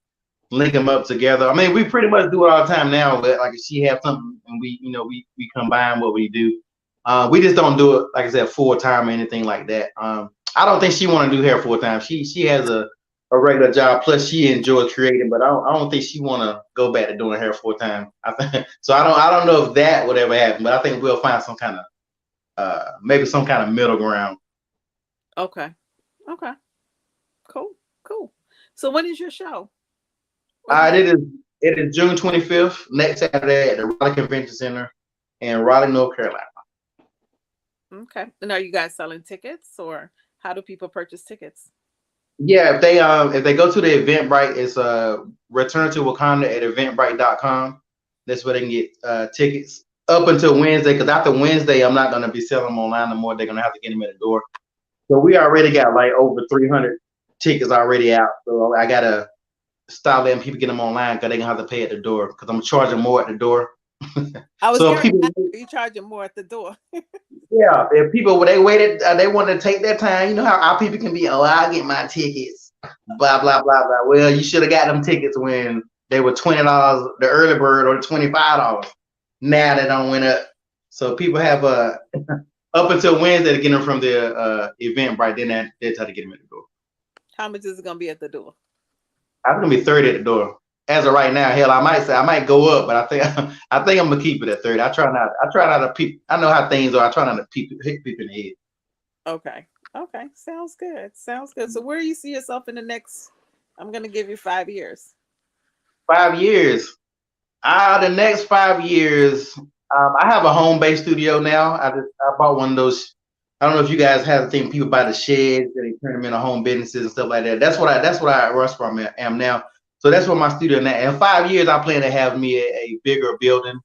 them up together. I mean, we pretty much do it all the time now, but like if she has something and we combine what we do. We just don't do it, like I said, full time or anything like that. I don't think she want to do hair full time. She has a regular job, plus she enjoys creating, but I don't think she want to go back to doing hair full time. So I don't know if that would ever happen, but I think we'll find some kind of maybe some kind of middle ground. Okay. Cool. So when is your show? It is June 25th, next Saturday at the Raleigh Convention Center in Raleigh, North Carolina. Okay. And are you guys selling tickets, or how do people purchase tickets? Yeah, if they go to the Eventbrite, it's Return to Wakanda at Eventbrite.com. That's where they can get tickets up until Wednesday. Because after Wednesday, I'm not going to be selling them online no more. They're going to have to get them at the door. So we already got like over 300 tickets already out. So I gotta stop letting people get them online because they're gonna have to pay at the door. Because I'm charging more at the door I was So if people, you charging more at the door. yeah, if people they waited, they wanted to take their time. You know how our people can be. Oh, I'll get my tickets. Blah blah blah blah. Well, you should have got them tickets when they were $20, the early bird, or $25. Now they don't went up. So people have up until Wednesday to get them from the event, right? Then they try to get them at the door. How much is it gonna be at the door? I'm gonna be 30 at the door. As of right now, hell, I might go up, but I think I'm gonna keep it at 30. I try not to peep. I know how things are. I try not to hit people in the head. Okay. Sounds good. So where do you see yourself in the next? I'm gonna give you 5 years. 5 years. The next 5 years. I have a home-based studio now. I bought one of those. I don't know if you guys have the thing. People buy the sheds and they turn them into home businesses and stuff like that. That's what I rush from am now. So that's what my studio now. In 5 years, I plan to have me a bigger building,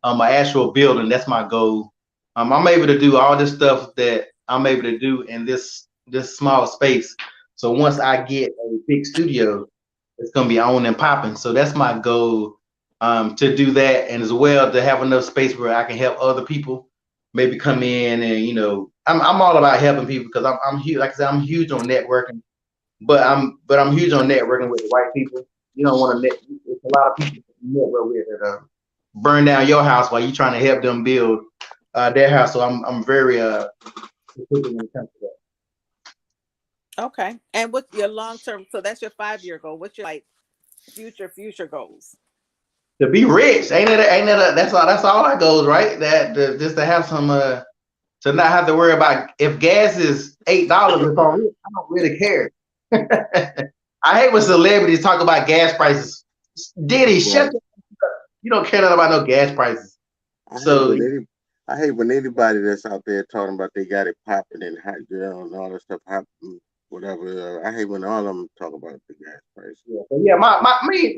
an actual building. That's my goal. I'm able to do all this stuff that I'm able to do in this small space. So once I get a big studio, it's gonna be on and popping. So that's my goal, to do that, and as well to have enough space where I can help other people, maybe come in and I'm all about helping people because I'm huge. Like I said, I'm huge on networking, but I'm huge on networking with the right people. You don't want to it's a lot of people you network with that burn down your house while you're trying to help them build their house. So I'm very when it comes to that. Okay. And what's your long term? So that's your 5-year goal. What's your future goals? To be rich, ain't it? That's all our goals, right? Just to have some to not have to worry about if gas is $8. If I'm rich, I don't really care. I hate when celebrities talk about gas prices. Diddy, shut up. You don't care nothing about no gas prices. I hate when anybody that's out there talking about they got it popping and hot girls and all that stuff popping, whatever. I hate when all of them talk about the gas price. Me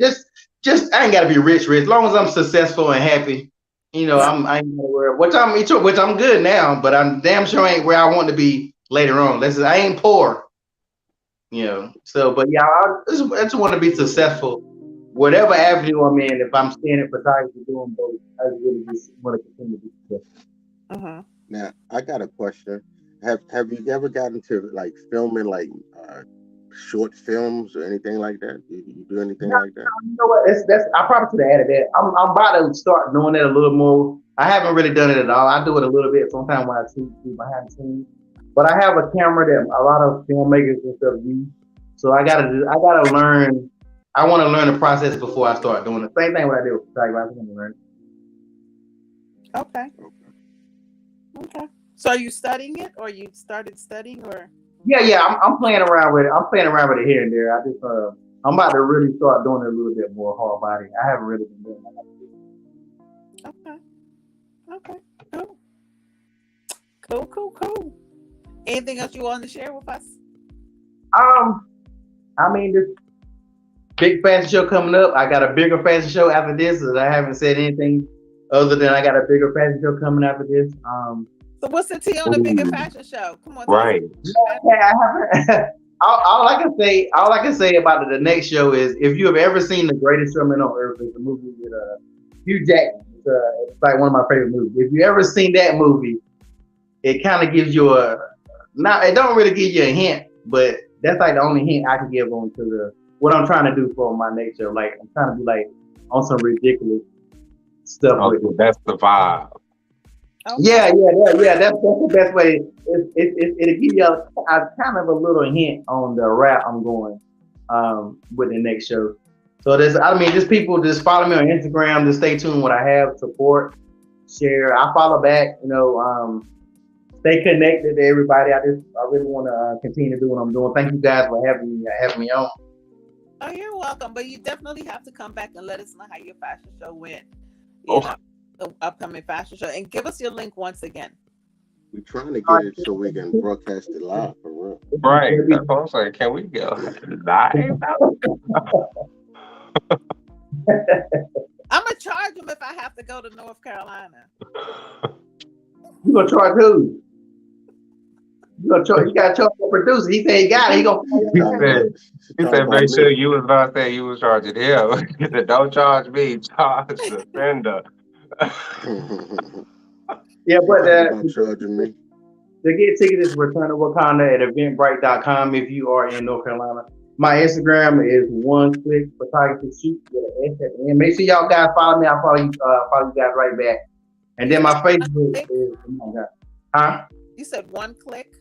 just I ain't gotta be rich. As long as I'm successful and happy, I ain't gotta worry. Which I'm good now, but I'm damn sure ain't where I want to be later on. I ain't poor. So, but yeah, I just want to be successful, whatever avenue I'm in. If I'm staying in photography doing both, I really just want to continue to be successful. Now, I got a question. Have you ever gotten to like filming like short films or anything like that? Do you do anything like that? You know what? I probably should have added that. I'm about to start doing that a little more. I haven't really done it at all. I do it a little bit sometimes when I see behind the scenes. But I have a camera that a lot of filmmakers and stuff use. So I gotta learn. I want to learn the process before I start doing the same thing what I do with photography. I want to learn. Okay. So are you studying it, or you started studying, or? Yeah. I'm playing around with it. I'm playing around with it here and there. I'm about to really start doing it a little bit more hard body. I haven't really been doing that. Okay. Cool. Anything else you want to share with us? I mean, this big fashion show coming up. I got a bigger fashion show after this, and I haven't said anything other than I got a bigger fashion show coming after this. So what's the tea on the bigger fashion show? Come on. Right. All I can say about the next show is if you have ever seen The Greatest Showman on Earth, it's a movie with Hugh Jackman. It's like one of my favorite movies. If you ever seen that movie, it kind of gives you it don't really give you a hint, but that's like the only hint I can give on to what I'm trying to do for my next show. Like I'm trying to be like on some ridiculous stuff. That's the vibe. Okay. Yeah. That's the best way. It'll give you a kind of a little hint on the route I'm going with the next show. So just people just follow me on Instagram. Just stay tuned what I have, support, share. I follow back. Stay connected to everybody. I really want to continue to do what I'm doing. Thank you guys for having me on. Oh, you're welcome. But you definitely have to come back and let us know how your fashion show went. The upcoming fashion show, and give us your link once again. We're trying to get it so we can broadcast it live for real. Right. That's what I'm saying. Can we go live? I'm gonna charge them if I have to go to North Carolina. You gonna charge who? You gotta charge the producer. He said he got it. He said make sure you was not saying you was charging him. He said, don't charge me, charge the vendor. Yeah, They but talking about charging me. to get tickets, return to Wakanda at eventbrite.com if you are in North Carolina. My Instagram is one click photography shoot with an S at the end. Make sure y'all guys follow me. I'll follow you guys right back. And then my Facebook is oh my God. Huh? You said one click.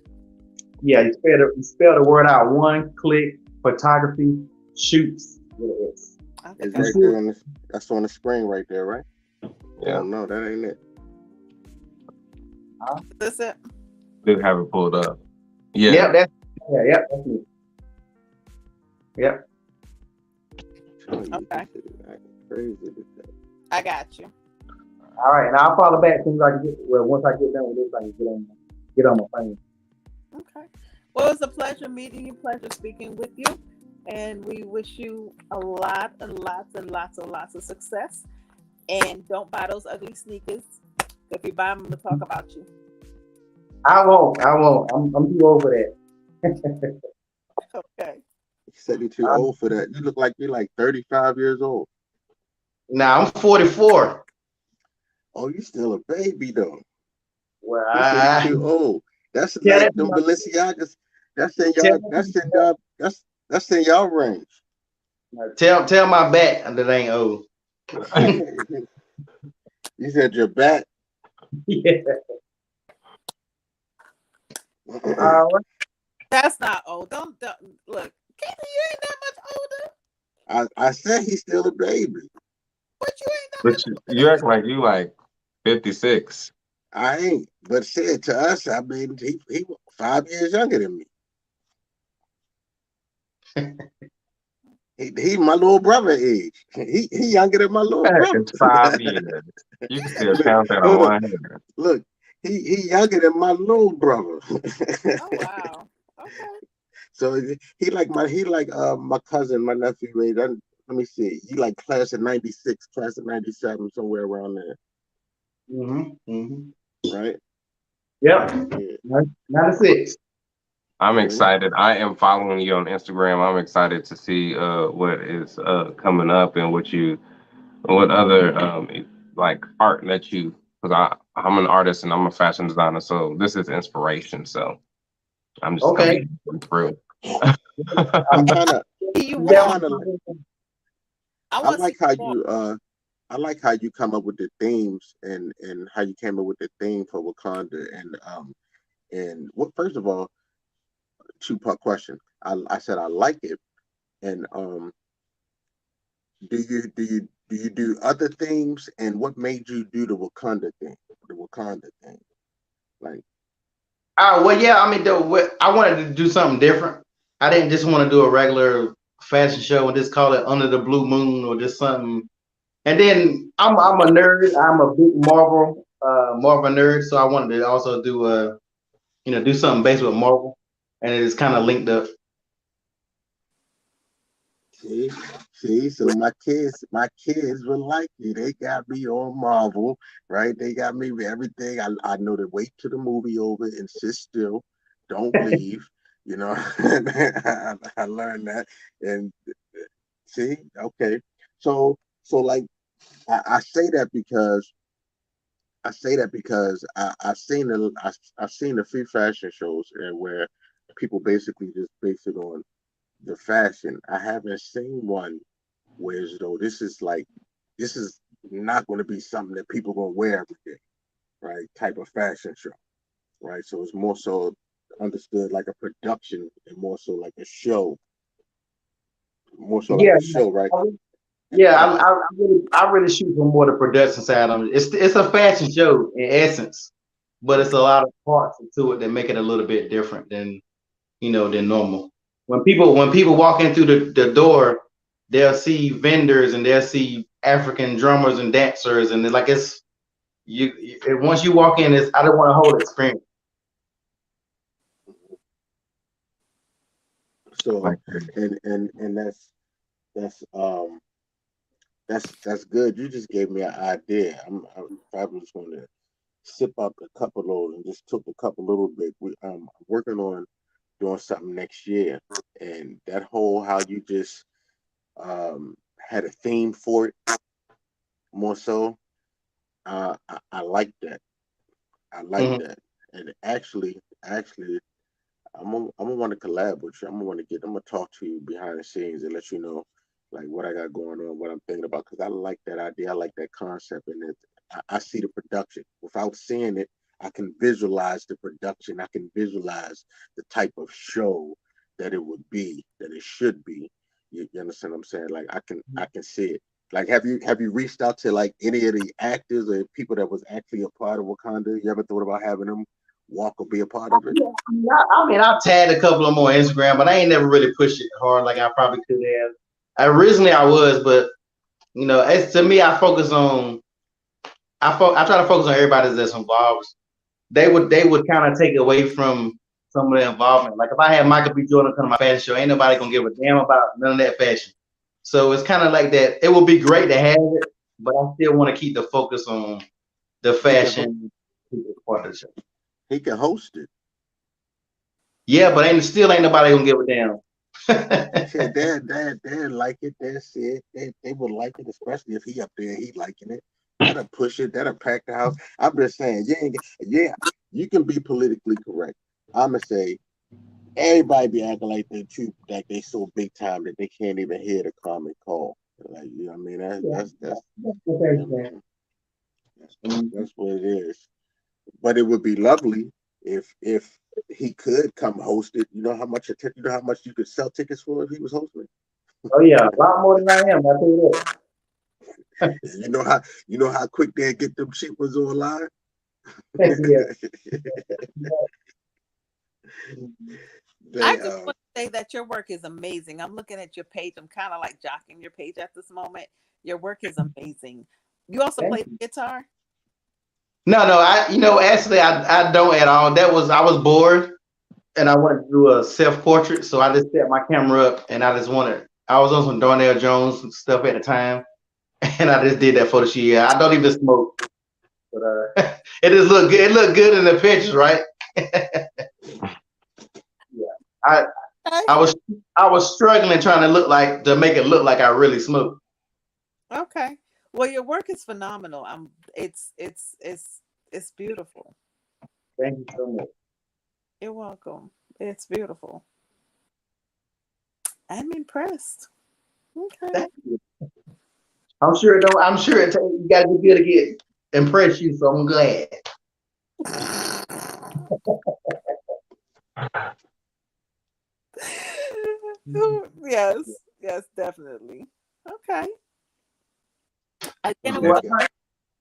Yeah, you spell the word out. One click photography shoots with an S. It's right there on the. That's on the screen right there, right? Yeah. Oh no, that ain't it. Is it? Do have it pulled up. Yeah. Yep, that's me. Yep. Okay. Crazy. I got you. All right, and I'll follow back as soon as I can once I get done with this, I can get on my phone. Okay. Well, it was a pleasure meeting you. Pleasure speaking with you. And we wish you a lot and lots and lots and lots of success. And don't buy those ugly sneakers. If you buy them, I'm going to talk about you. I won't. I'm too old for that. Okay. You said you're too old for that. You look like you're like 35 years old. Nah, I'm 44. Oh, you still a baby though. Well, You're too old. That's like them Balenciagas. That's in y'all range. Tell my back that ain't old. You said your back. Yeah. That's not old. Don't look. Keith, you ain't that much older. I said he's still a baby. But you ain't that But much older. you act like you like 56. I ain't. But said to us, I mean, he 5 years younger than me. he my little brother age. He younger than my little brother. It's 5 years. You can still count that on one hand. Look, he younger than my little brother. Oh wow. Okay. So he like my cousin, my nephew. Let me see. He like class of '96, class of '97, somewhere around there. Right. Yep. Yeah. 96. I'm excited. I am following you on Instagram. I'm excited to see what is coming up and what other like art that you, because I'm an artist and I'm a fashion designer, so this is inspiration. So I'm just okay. Through. I'm kind of. I like how you come up with the themes and how you came up with the theme for Wakanda and what, first of all, two-part question. I said I like it, and do you do other things, and what made you do the Wakanda thing? Like, well, yeah. I mean, I wanted to do something different. I didn't just want to do a regular fashion show and just call it Under the Blue Moon or just something. And then I'm a nerd. I'm a big Marvel nerd, so I wanted to also do do something based with Marvel, and it is kind of linked up. See, so my kids will like you. They got me on Marvel, right? They got me with everything. I know to wait till the movie over and sit still, don't leave. You know, I learned that. And see, okay, so like I say that because I've seen a few fashion shows where people basically just base it on the fashion. I haven't seen one where as though this is not going to be something that people going to wear every day, right? Type of fashion show, right? So it's more so understood like a production and more so like a show, right? Yeah, I really shoot for more the production side of it. It's a fashion show in essence, but it's a lot of parts to it that make it a little bit different than normal. When people walk in through the door, they'll see vendors and they'll see African drummers and dancers, and like once you walk in, I don't want a whole experience. So and that's good. You just gave me an idea. I was going to sip up a couple of those and just took a couple little bit. I'm working on doing something next year, and that whole how you just had a theme for it more so. I like that. I like that. And actually, I'm gonna want to collab with you. I'm gonna talk to you behind the scenes and let you know like what I got going on, what I'm thinking about, because I like that idea. I like that concept, and I see the production. Without seeing it, I can visualize the production. I can visualize the type of show that it would be, that it should be. You understand what I'm saying? Like I can see it. Like have you reached out to like any of the actors or people that was actually a part of Wakanda? You ever thought about having them walk or be a part of it? Yeah, I mean, I've tagged a couple of them on Instagram, but I ain't never really pushed it hard like I probably could have. Originally, I was, but as to me, I focus on. I try to focus on everybody that's involved. They would kind of take away from some of the involvement. Like if I had Michael B. Jordan come to my fashion show, ain't nobody gonna give a damn about none of that fashion. So it's kind of like that. It would be great to have it, but I still want to keep the focus on the fashion part of the show. He can host it. Yeah, but still ain't nobody gonna give a damn. Yeah, they like it. They see it. They would like it, especially if he up there and he liking it. That'll push it. That'll pack the house. I'm just saying, you can be politically correct. I'ma say everybody be acting like they so big time that they can't even hear the common call. Like you know what I mean? That's what it is. But it would be lovely if he could come host it. You know how much you could sell tickets for if he was hosting it? Oh yeah, a lot more than I am. I tell you that. You know how quick they get them cheap ones online? Yeah. I just want to say that your work is amazing. I'm looking at your page. I'm kind of like jocking your page at this moment. Your work is amazing. You also play the guitar? No, actually I don't at all. I was bored and I wanted to do a self-portrait, so I just set my camera up and I was on some Darnell Jones stuff at the time, and I just did that for the shoot. I don't even smoke, but it just looked good. It looked good in the pictures, right? Yeah, I was struggling trying to make it look like I really smoked. Okay. Well, your work is phenomenal. It's beautiful. Thank you so much. You're welcome. It's beautiful. I'm impressed. Okay. Thank you. I'm sure you got to be good to get impress you, so I'm glad. Yes, definitely. Okay. Again,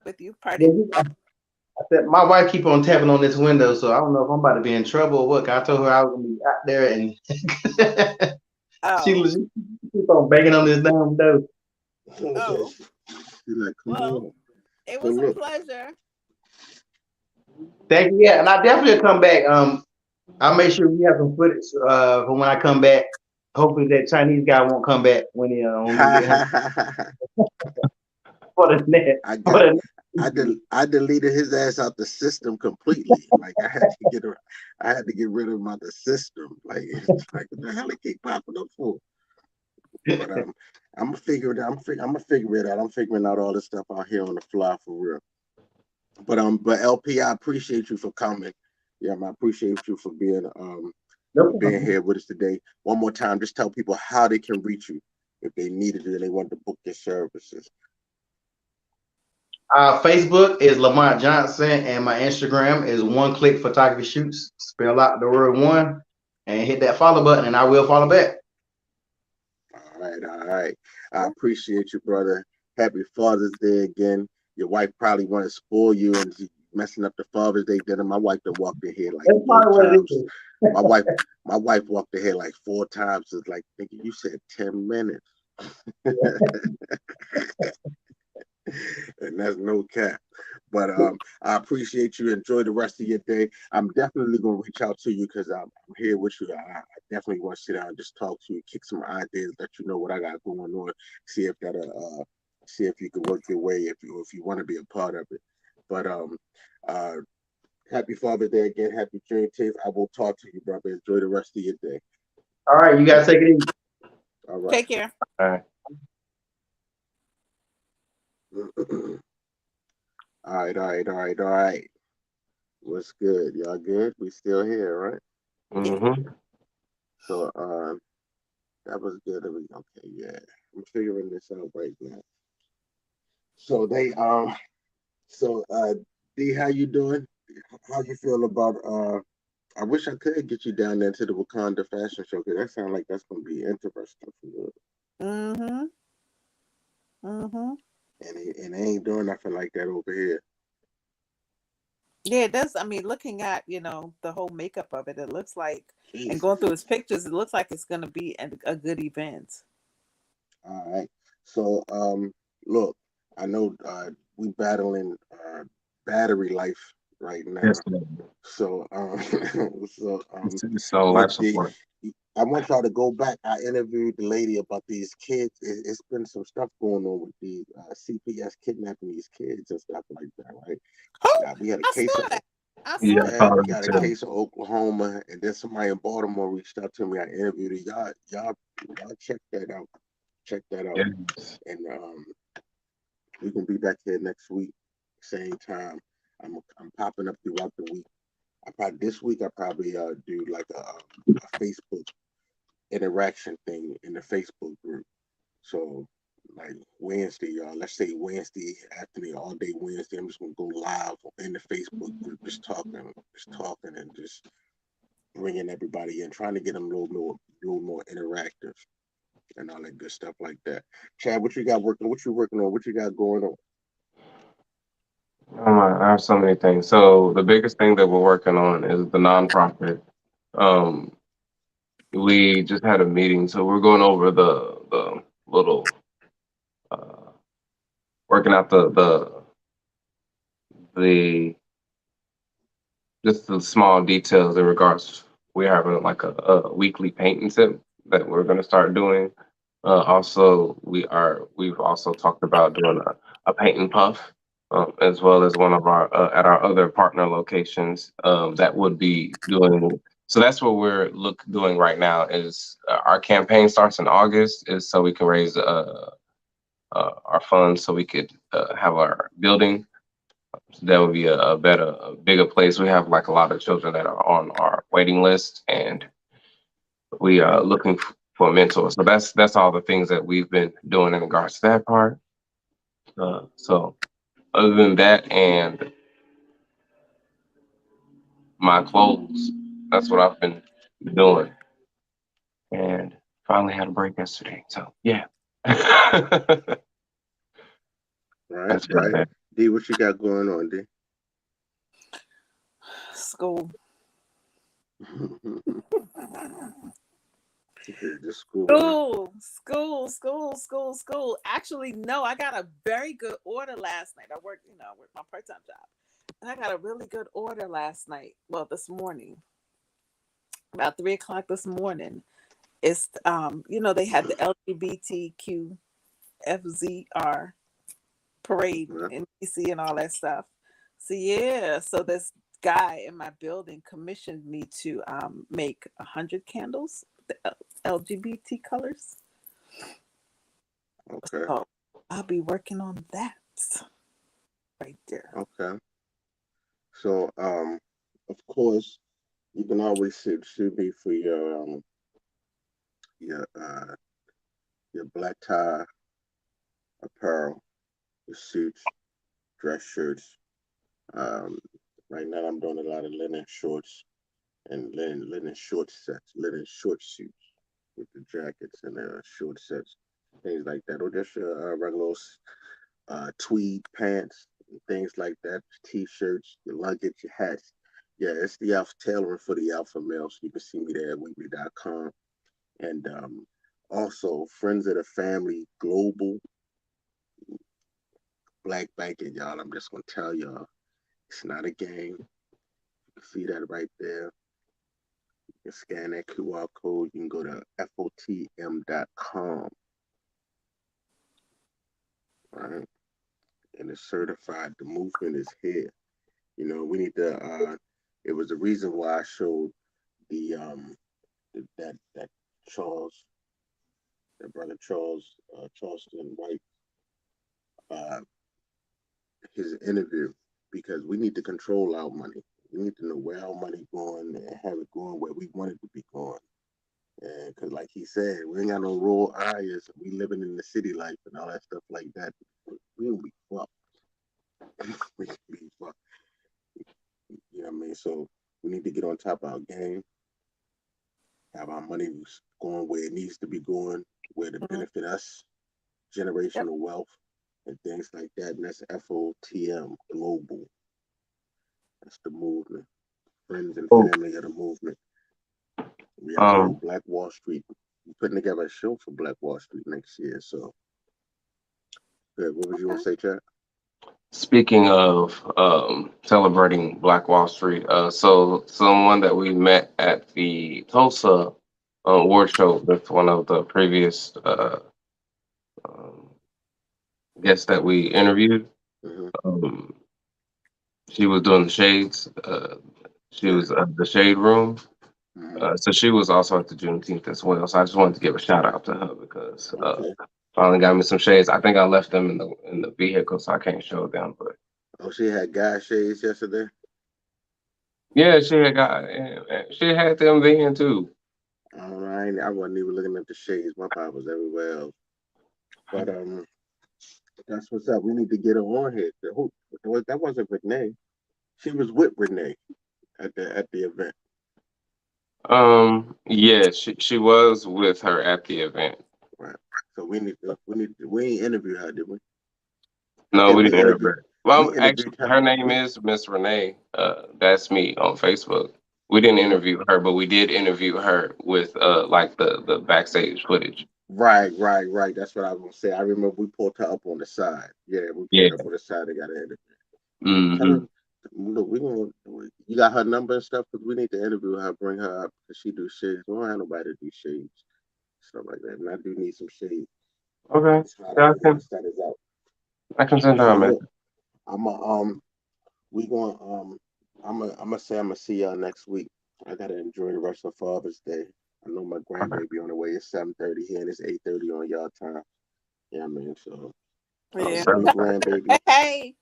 with you, pardon. I said my wife keep on tapping on this window, so I don't know if I'm about to be in trouble or what. I told her I was gonna be out there, and she keep on banging on this damn door. Oh. Well, it was a pleasure. Thank you. Yeah, and I definitely come back. I'll make sure we have some footage for when I come back. Hopefully that Chinese guy won't come back when he for the net. I deleted his ass out the system completely. Like I had to get rid of him out the system. Like what the hell he keep popping up for? But I'm gonna figure it out. I'm gonna figure it out. I'm figuring out all this stuff out here on the fly for real. But LP, I appreciate you for coming. Yeah, I appreciate you for being here with us today. One more time, just tell people how they can reach you if they needed you and they want to book your services. Facebook is Lamont Johnson, and my Instagram is One Click Photography Shoots. Spell out the word one and hit that follow button, and I will follow back. All right. I appreciate you, brother. Happy Father's Day again. Your wife probably want to spoil you and messing up the Father's Day dinner. My wife done walked in here like 4 times. My wife walked in here like 4 times. It's like, thinking you said 10 minutes. And that's no cap. But I appreciate you. Enjoy the rest of your day. I'm definitely gonna reach out to you because I'm here with you. I definitely want to sit down and just talk to you, kick some ideas, let you know what I got going on, see if you can work your way if you want to be a part of it. But happy Father's Day again. Happy Juneteenth. I will talk to you, brother. Enjoy the rest of your day. All right, you guys take it easy. All right. Take care. All right. All right, all right, all right, all right. What's good? Y'all good? We still here, right? Mm-hmm. So, that was good. Okay, yeah. I'm figuring this out right now. So D, how you doing? How you feel about I wish I could get you down there to the Wakanda Fashion Show because that sounds like that's gonna be interesting for you. Mm-hmm. Mm-hmm. And they ain't doing nothing like that over here. Yeah, it does. I mean, looking at, the whole makeup of it, it looks like, and going Jesus. through his pictures, it looks like it's going to be a good event. All right. So, look, I know we battling battery life right now. Yes, ma'am. So, So life look, D, support. I want y'all to go back. I interviewed the lady about these kids. It's been some stuff going on with the CPS kidnapping these kids and stuff like that, right? Oh, We had a I case saw of that. I Yeah, saw I yeah, that. call we it got a too. case of Oklahoma, and then somebody in Baltimore reached out to me. I interviewed her. Y'all check that out. Check that out. Yes. And we can be back here next week, same time. I'm popping up throughout the week. This week I probably do like a Facebook interaction thing in the Facebook group. So like Wednesday, y'all. Let's say Wednesday afternoon, all day Wednesday. I'm just gonna go live in the Facebook group, just talking, and just bringing everybody in, trying to get them a little more interactive and all that good stuff like that. Chad, what you got working? What you working on? What you got going on? Oh my, I have so many things. So the biggest thing that we're working on is the nonprofit. Um, we just had a meeting, so we're going over the little uh, working out the just the small details in regards. We're having like a weekly painting tip that we're going to start doing. Also, we've also talked about doing a paint and puff, as well as one of our at our other partner locations that would be doing. So that's what we're doing right now. Is our campaign starts in August, is so we can raise our funds so we could have our building. So that would be a bigger place. We have like a lot of children that are on our waiting list, and we are looking for a mentor. So that's all the things that we've been doing in regards to that part. So other than that and my clothes, that's what I've been doing. And finally had a break yesterday. So yeah. That's Right, about right. it. D, what you got going on, D? School. Just school, huh? School. Actually, no, I got a very good order last night. I worked my part-time job. And I got a really good order last night. Well, this morning, about 3 o'clock this morning. It's they had the LGBTQFZR parade Huh? in DC and all that stuff. So yeah, so this guy in my building commissioned me to make 100 candles, the LGBT colors. Okay, So I'll be working on that right there. okay. So, of course, you can always shoot me for your your black tie apparel, your suits, dress shirts. Um, right now I'm doing a lot of linen shorts and linen short sets, linen short suits with the jackets and the short sets, things like that, or just your regular tweed pants and things like that, t-shirts, your luggage, your hats. Yeah, it's the alpha tailoring for the alpha male. So you can see me there at weebly.com. And also Friends of the Family Global Black Banking, y'all. I'm just gonna tell y'all, it's not a game. You can see that right there. You can scan that QR code. You can go to FOTM.com. Right? And it's certified. The movement is here. We need to it was the reason why I showed the that Charles, that brother Charles, Charleston White, uh his interview, because we need to control our money. We need to know where our money going and have it going where we want it to be going. And because, like he said, we ain't got no rural areas. We living in the city life and all that stuff like that. We gonna be fucked. We gonna be fucked. You know what I mean? So we need to get on top of our game. Have our money going where it needs to be going, where to benefit us, generational wealth, and things like that. And that's FOTM, global. That's the movement. Friends and family of the movement. We have Black Wall Street. We're putting together a show for Black Wall Street next year. So, good. What was you going to say, Chad? Speaking of celebrating Black Wall Street, so someone that we met at the Tulsa award show with one of the previous guests that we interviewed, she was doing the shades. She was at the shade room. So she was also at the Juneteenth as well. So I just wanted to give a shout out to her because finally got me some shades. I think I left them in the vehicle, so I can't show them. But she had guy shades yesterday. Yeah, she had them then too. All right, I wasn't even looking at the shades. My pop was everywhere else. But that's what's up. We need to get her on here. That wasn't Renee. She was with Renee at the event. Yeah, she was with her at the event. Right. So we ain't interview her, did we? No, we didn't interview her. Well, actually, her name is Miss Renee. That's me on Facebook. We didn't interview her, but we did interview her with like the backstage footage. Right. That's what I was gonna say. I remember we pulled her up on the side. Yeah, we pulled her up on the side. They got an interview. Look, you got her number and stuff, because we need to interview her, bring her up, because she do shades. We don't have nobody to do shades, stuff like that. And I do need some shades. Okay. I can send her a message. I'm gonna see y'all next week. I gotta enjoy the rest of Father's Day. I know my grandbaby on the way. It's 7:30 here and it's 8:30 on y'all time. Yeah, I mean, so grandbaby. Hey.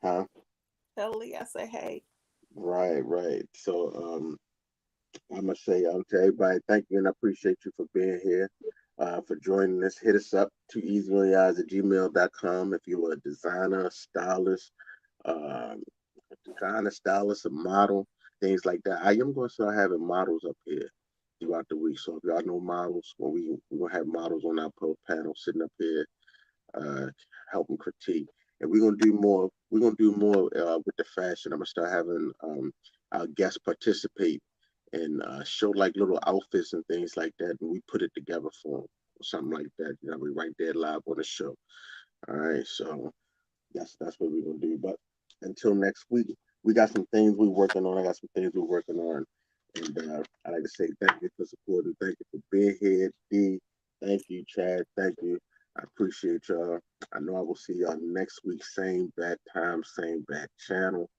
Huh? Tell Lee I say hey. Right. So I'm gonna say to everybody, thank you and I appreciate you for being here, for joining us. Hit us up 2easyonyours@gmail.com if you're a designer, stylist, a model, things like that. I am gonna start having models up here throughout the week. So if y'all know models, we're gonna have models on our panel sitting up here, helping critique. And we're gonna do more. We're gonna do more with the fashion. I'm gonna start having our guests participate and show like little outfits and things like that, and we put it together for them or something like that. You know, we right there live on the show. All right, so that's what we're gonna do. But until next week, we got some things we're working on. I got some things we're working on, and I'd like to say thank you for supporting. Thank you for being here, D. Thank you, Chad. Thank you. I appreciate y'all. I know I will see y'all next week. Same bad time, same bad channel.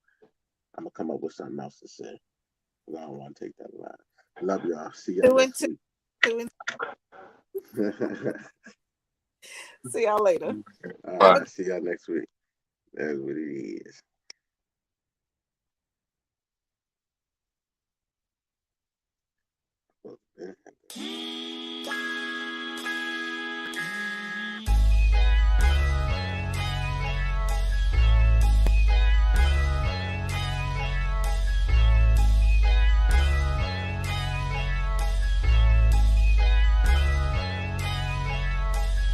I'm going to come up with something else to say. I don't want to take that line. Love y'all. See y'all next week. See y'all later. All right. See y'all next week. That's what it is.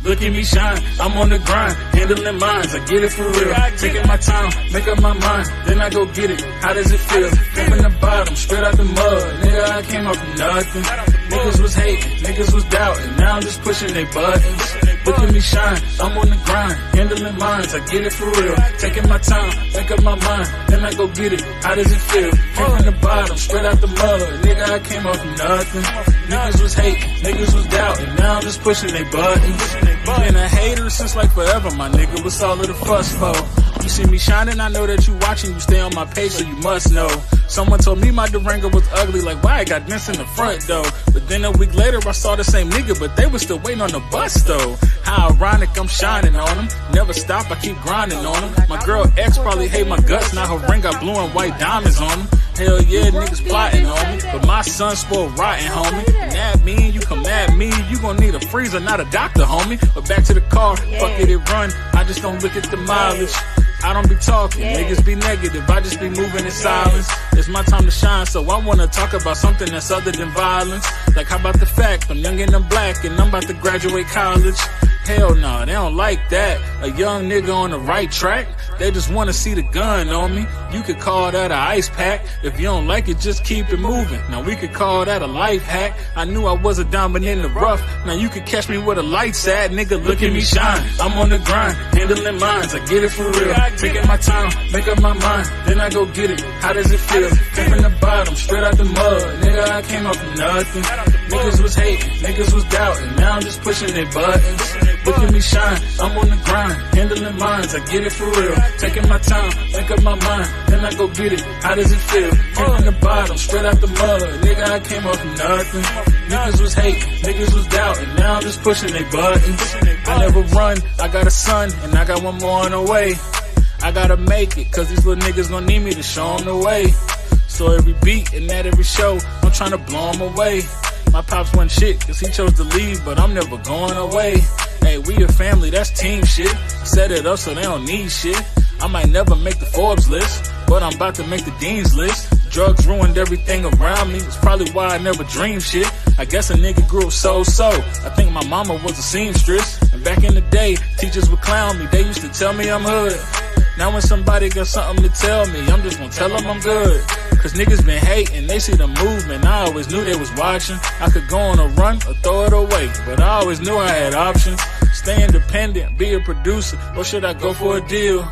Look at me shine, I'm on the grind, handling minds, I get it for real. Taking my time, make up my mind, then I go get it. How does it feel? From the bottom, straight out the mud. Nigga, I came up from nothing. Niggas was hating, niggas was doubting. Now I'm just pushing their buttons. Look at me shine, I'm on the grind, handling minds, I get it for real. Taking my time, make up my mind, then I go get it. How does it feel? From the bottom, straight out the mud. Nigga, I came up from nothing. Niggas was hating, niggas was doubting. Now I'm just pushing their buttons. Been a hater since like forever, my nigga. What's all of the fuss for? You see me shining, I know that you watching, you stay on my page, so you must know. Someone told me my Durango was ugly, like why I got dents in the front though. But then a week later I saw the same nigga, but they was still waiting on the bus though. How ironic, I'm shining on them. Never stop, I keep grinding on them. My girl ex probably hate my guts, now her ring got blue and white diamonds on them. Hell yeah, niggas plotting on me, but my son spoiled rotten, homie. And that mean you come at me, you gon' need a freezer, not a doctor, homie. But back to the car, fuck it run. I just don't look at the mileage. I don't be talking, niggas be negative, I just be moving in silence. It's my time to shine, so I wanna talk about something that's other than violence. Like how about the fact I'm young and I'm black and I'm about to graduate college? Hell no, they don't like that. A young nigga on the right track, they just wanna see the gun on me. You could call that a ice pack. If you don't like it, just keep it moving. Now we could call that a life hack. I knew I was a diamond in the rough. Now you could catch me with a lights at, nigga, look at me shine. I'm on the grind, handling mines, I get it for real. Taking my time, make up my mind, then I go get it. How does it feel? Came from the bottom, straight out the mud. Nigga, I came up from nothing. Niggas was hating, niggas was doubting. Now I'm just pushing their buttons. Look at me shine, I'm on the grind, handling mines, I get it for real. Taking my time, make up my mind, then I go get it. How does it feel? Came from the bottom, straight out the mud. Nigga, I came up from nothing. Niggas was hating, niggas was doubting. Now I'm just pushing their buttons. I never run, I got a son, and I got one more on the way. I gotta make it, cause these little niggas gon' need me to show them the way. So every beat and at every show, I'm tryna blow them away. My pops wasn't shit, cause he chose to leave, but I'm never going away. Hey, we a family, that's team shit. Set it up so they don't need shit. I might never make the Forbes list, but I'm about to make the Dean's list. Drugs ruined everything around me, it's probably why I never dreamed shit. I guess a nigga grew up so-so. I think my mama was a seamstress. And back in the day, teachers would clown me, they used to tell me I'm hood. Now when somebody got something to tell me, I'm just gonna tell them I'm good. Cause niggas been hating, they see the movement, I always knew they was watching. I could go on a run or throw it away, but I always knew I had options. Stay independent, be a producer, or should I go for a deal?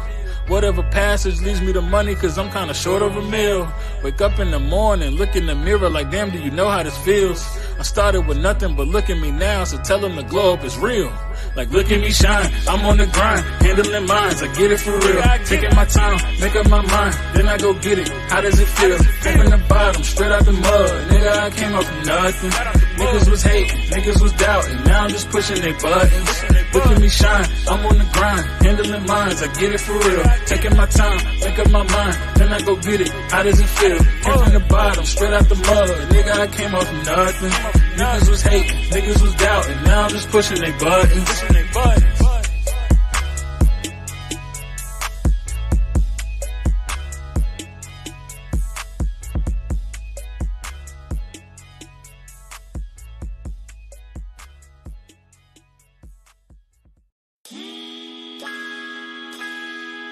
Whatever passage leads me to money, cause I'm kinda short of a meal. Wake up in the morning, look in the mirror like damn, do you know how this feels? I started with nothing, but look at me now, so tell them the glow up is real. Like look at me shine, I'm on the grind, handling mines, I get it for real. Taking my time, make up my mind, then I go get it. How does it feel? Came from the bottom, straight out the mud. Nigga, I came up from nothing. Niggas was hating, niggas was doubting. Now I'm just pushing their buttons. Look at me shine, I'm on the grind, handling mines, I get it for real. Taking my time, make up my mind, then I go get it. How does it feel? Came from the bottom, straight out the mud. Nigga, I came up from nothing. Niggas was hating, niggas was doubting. Now I'm just pushing their buttons.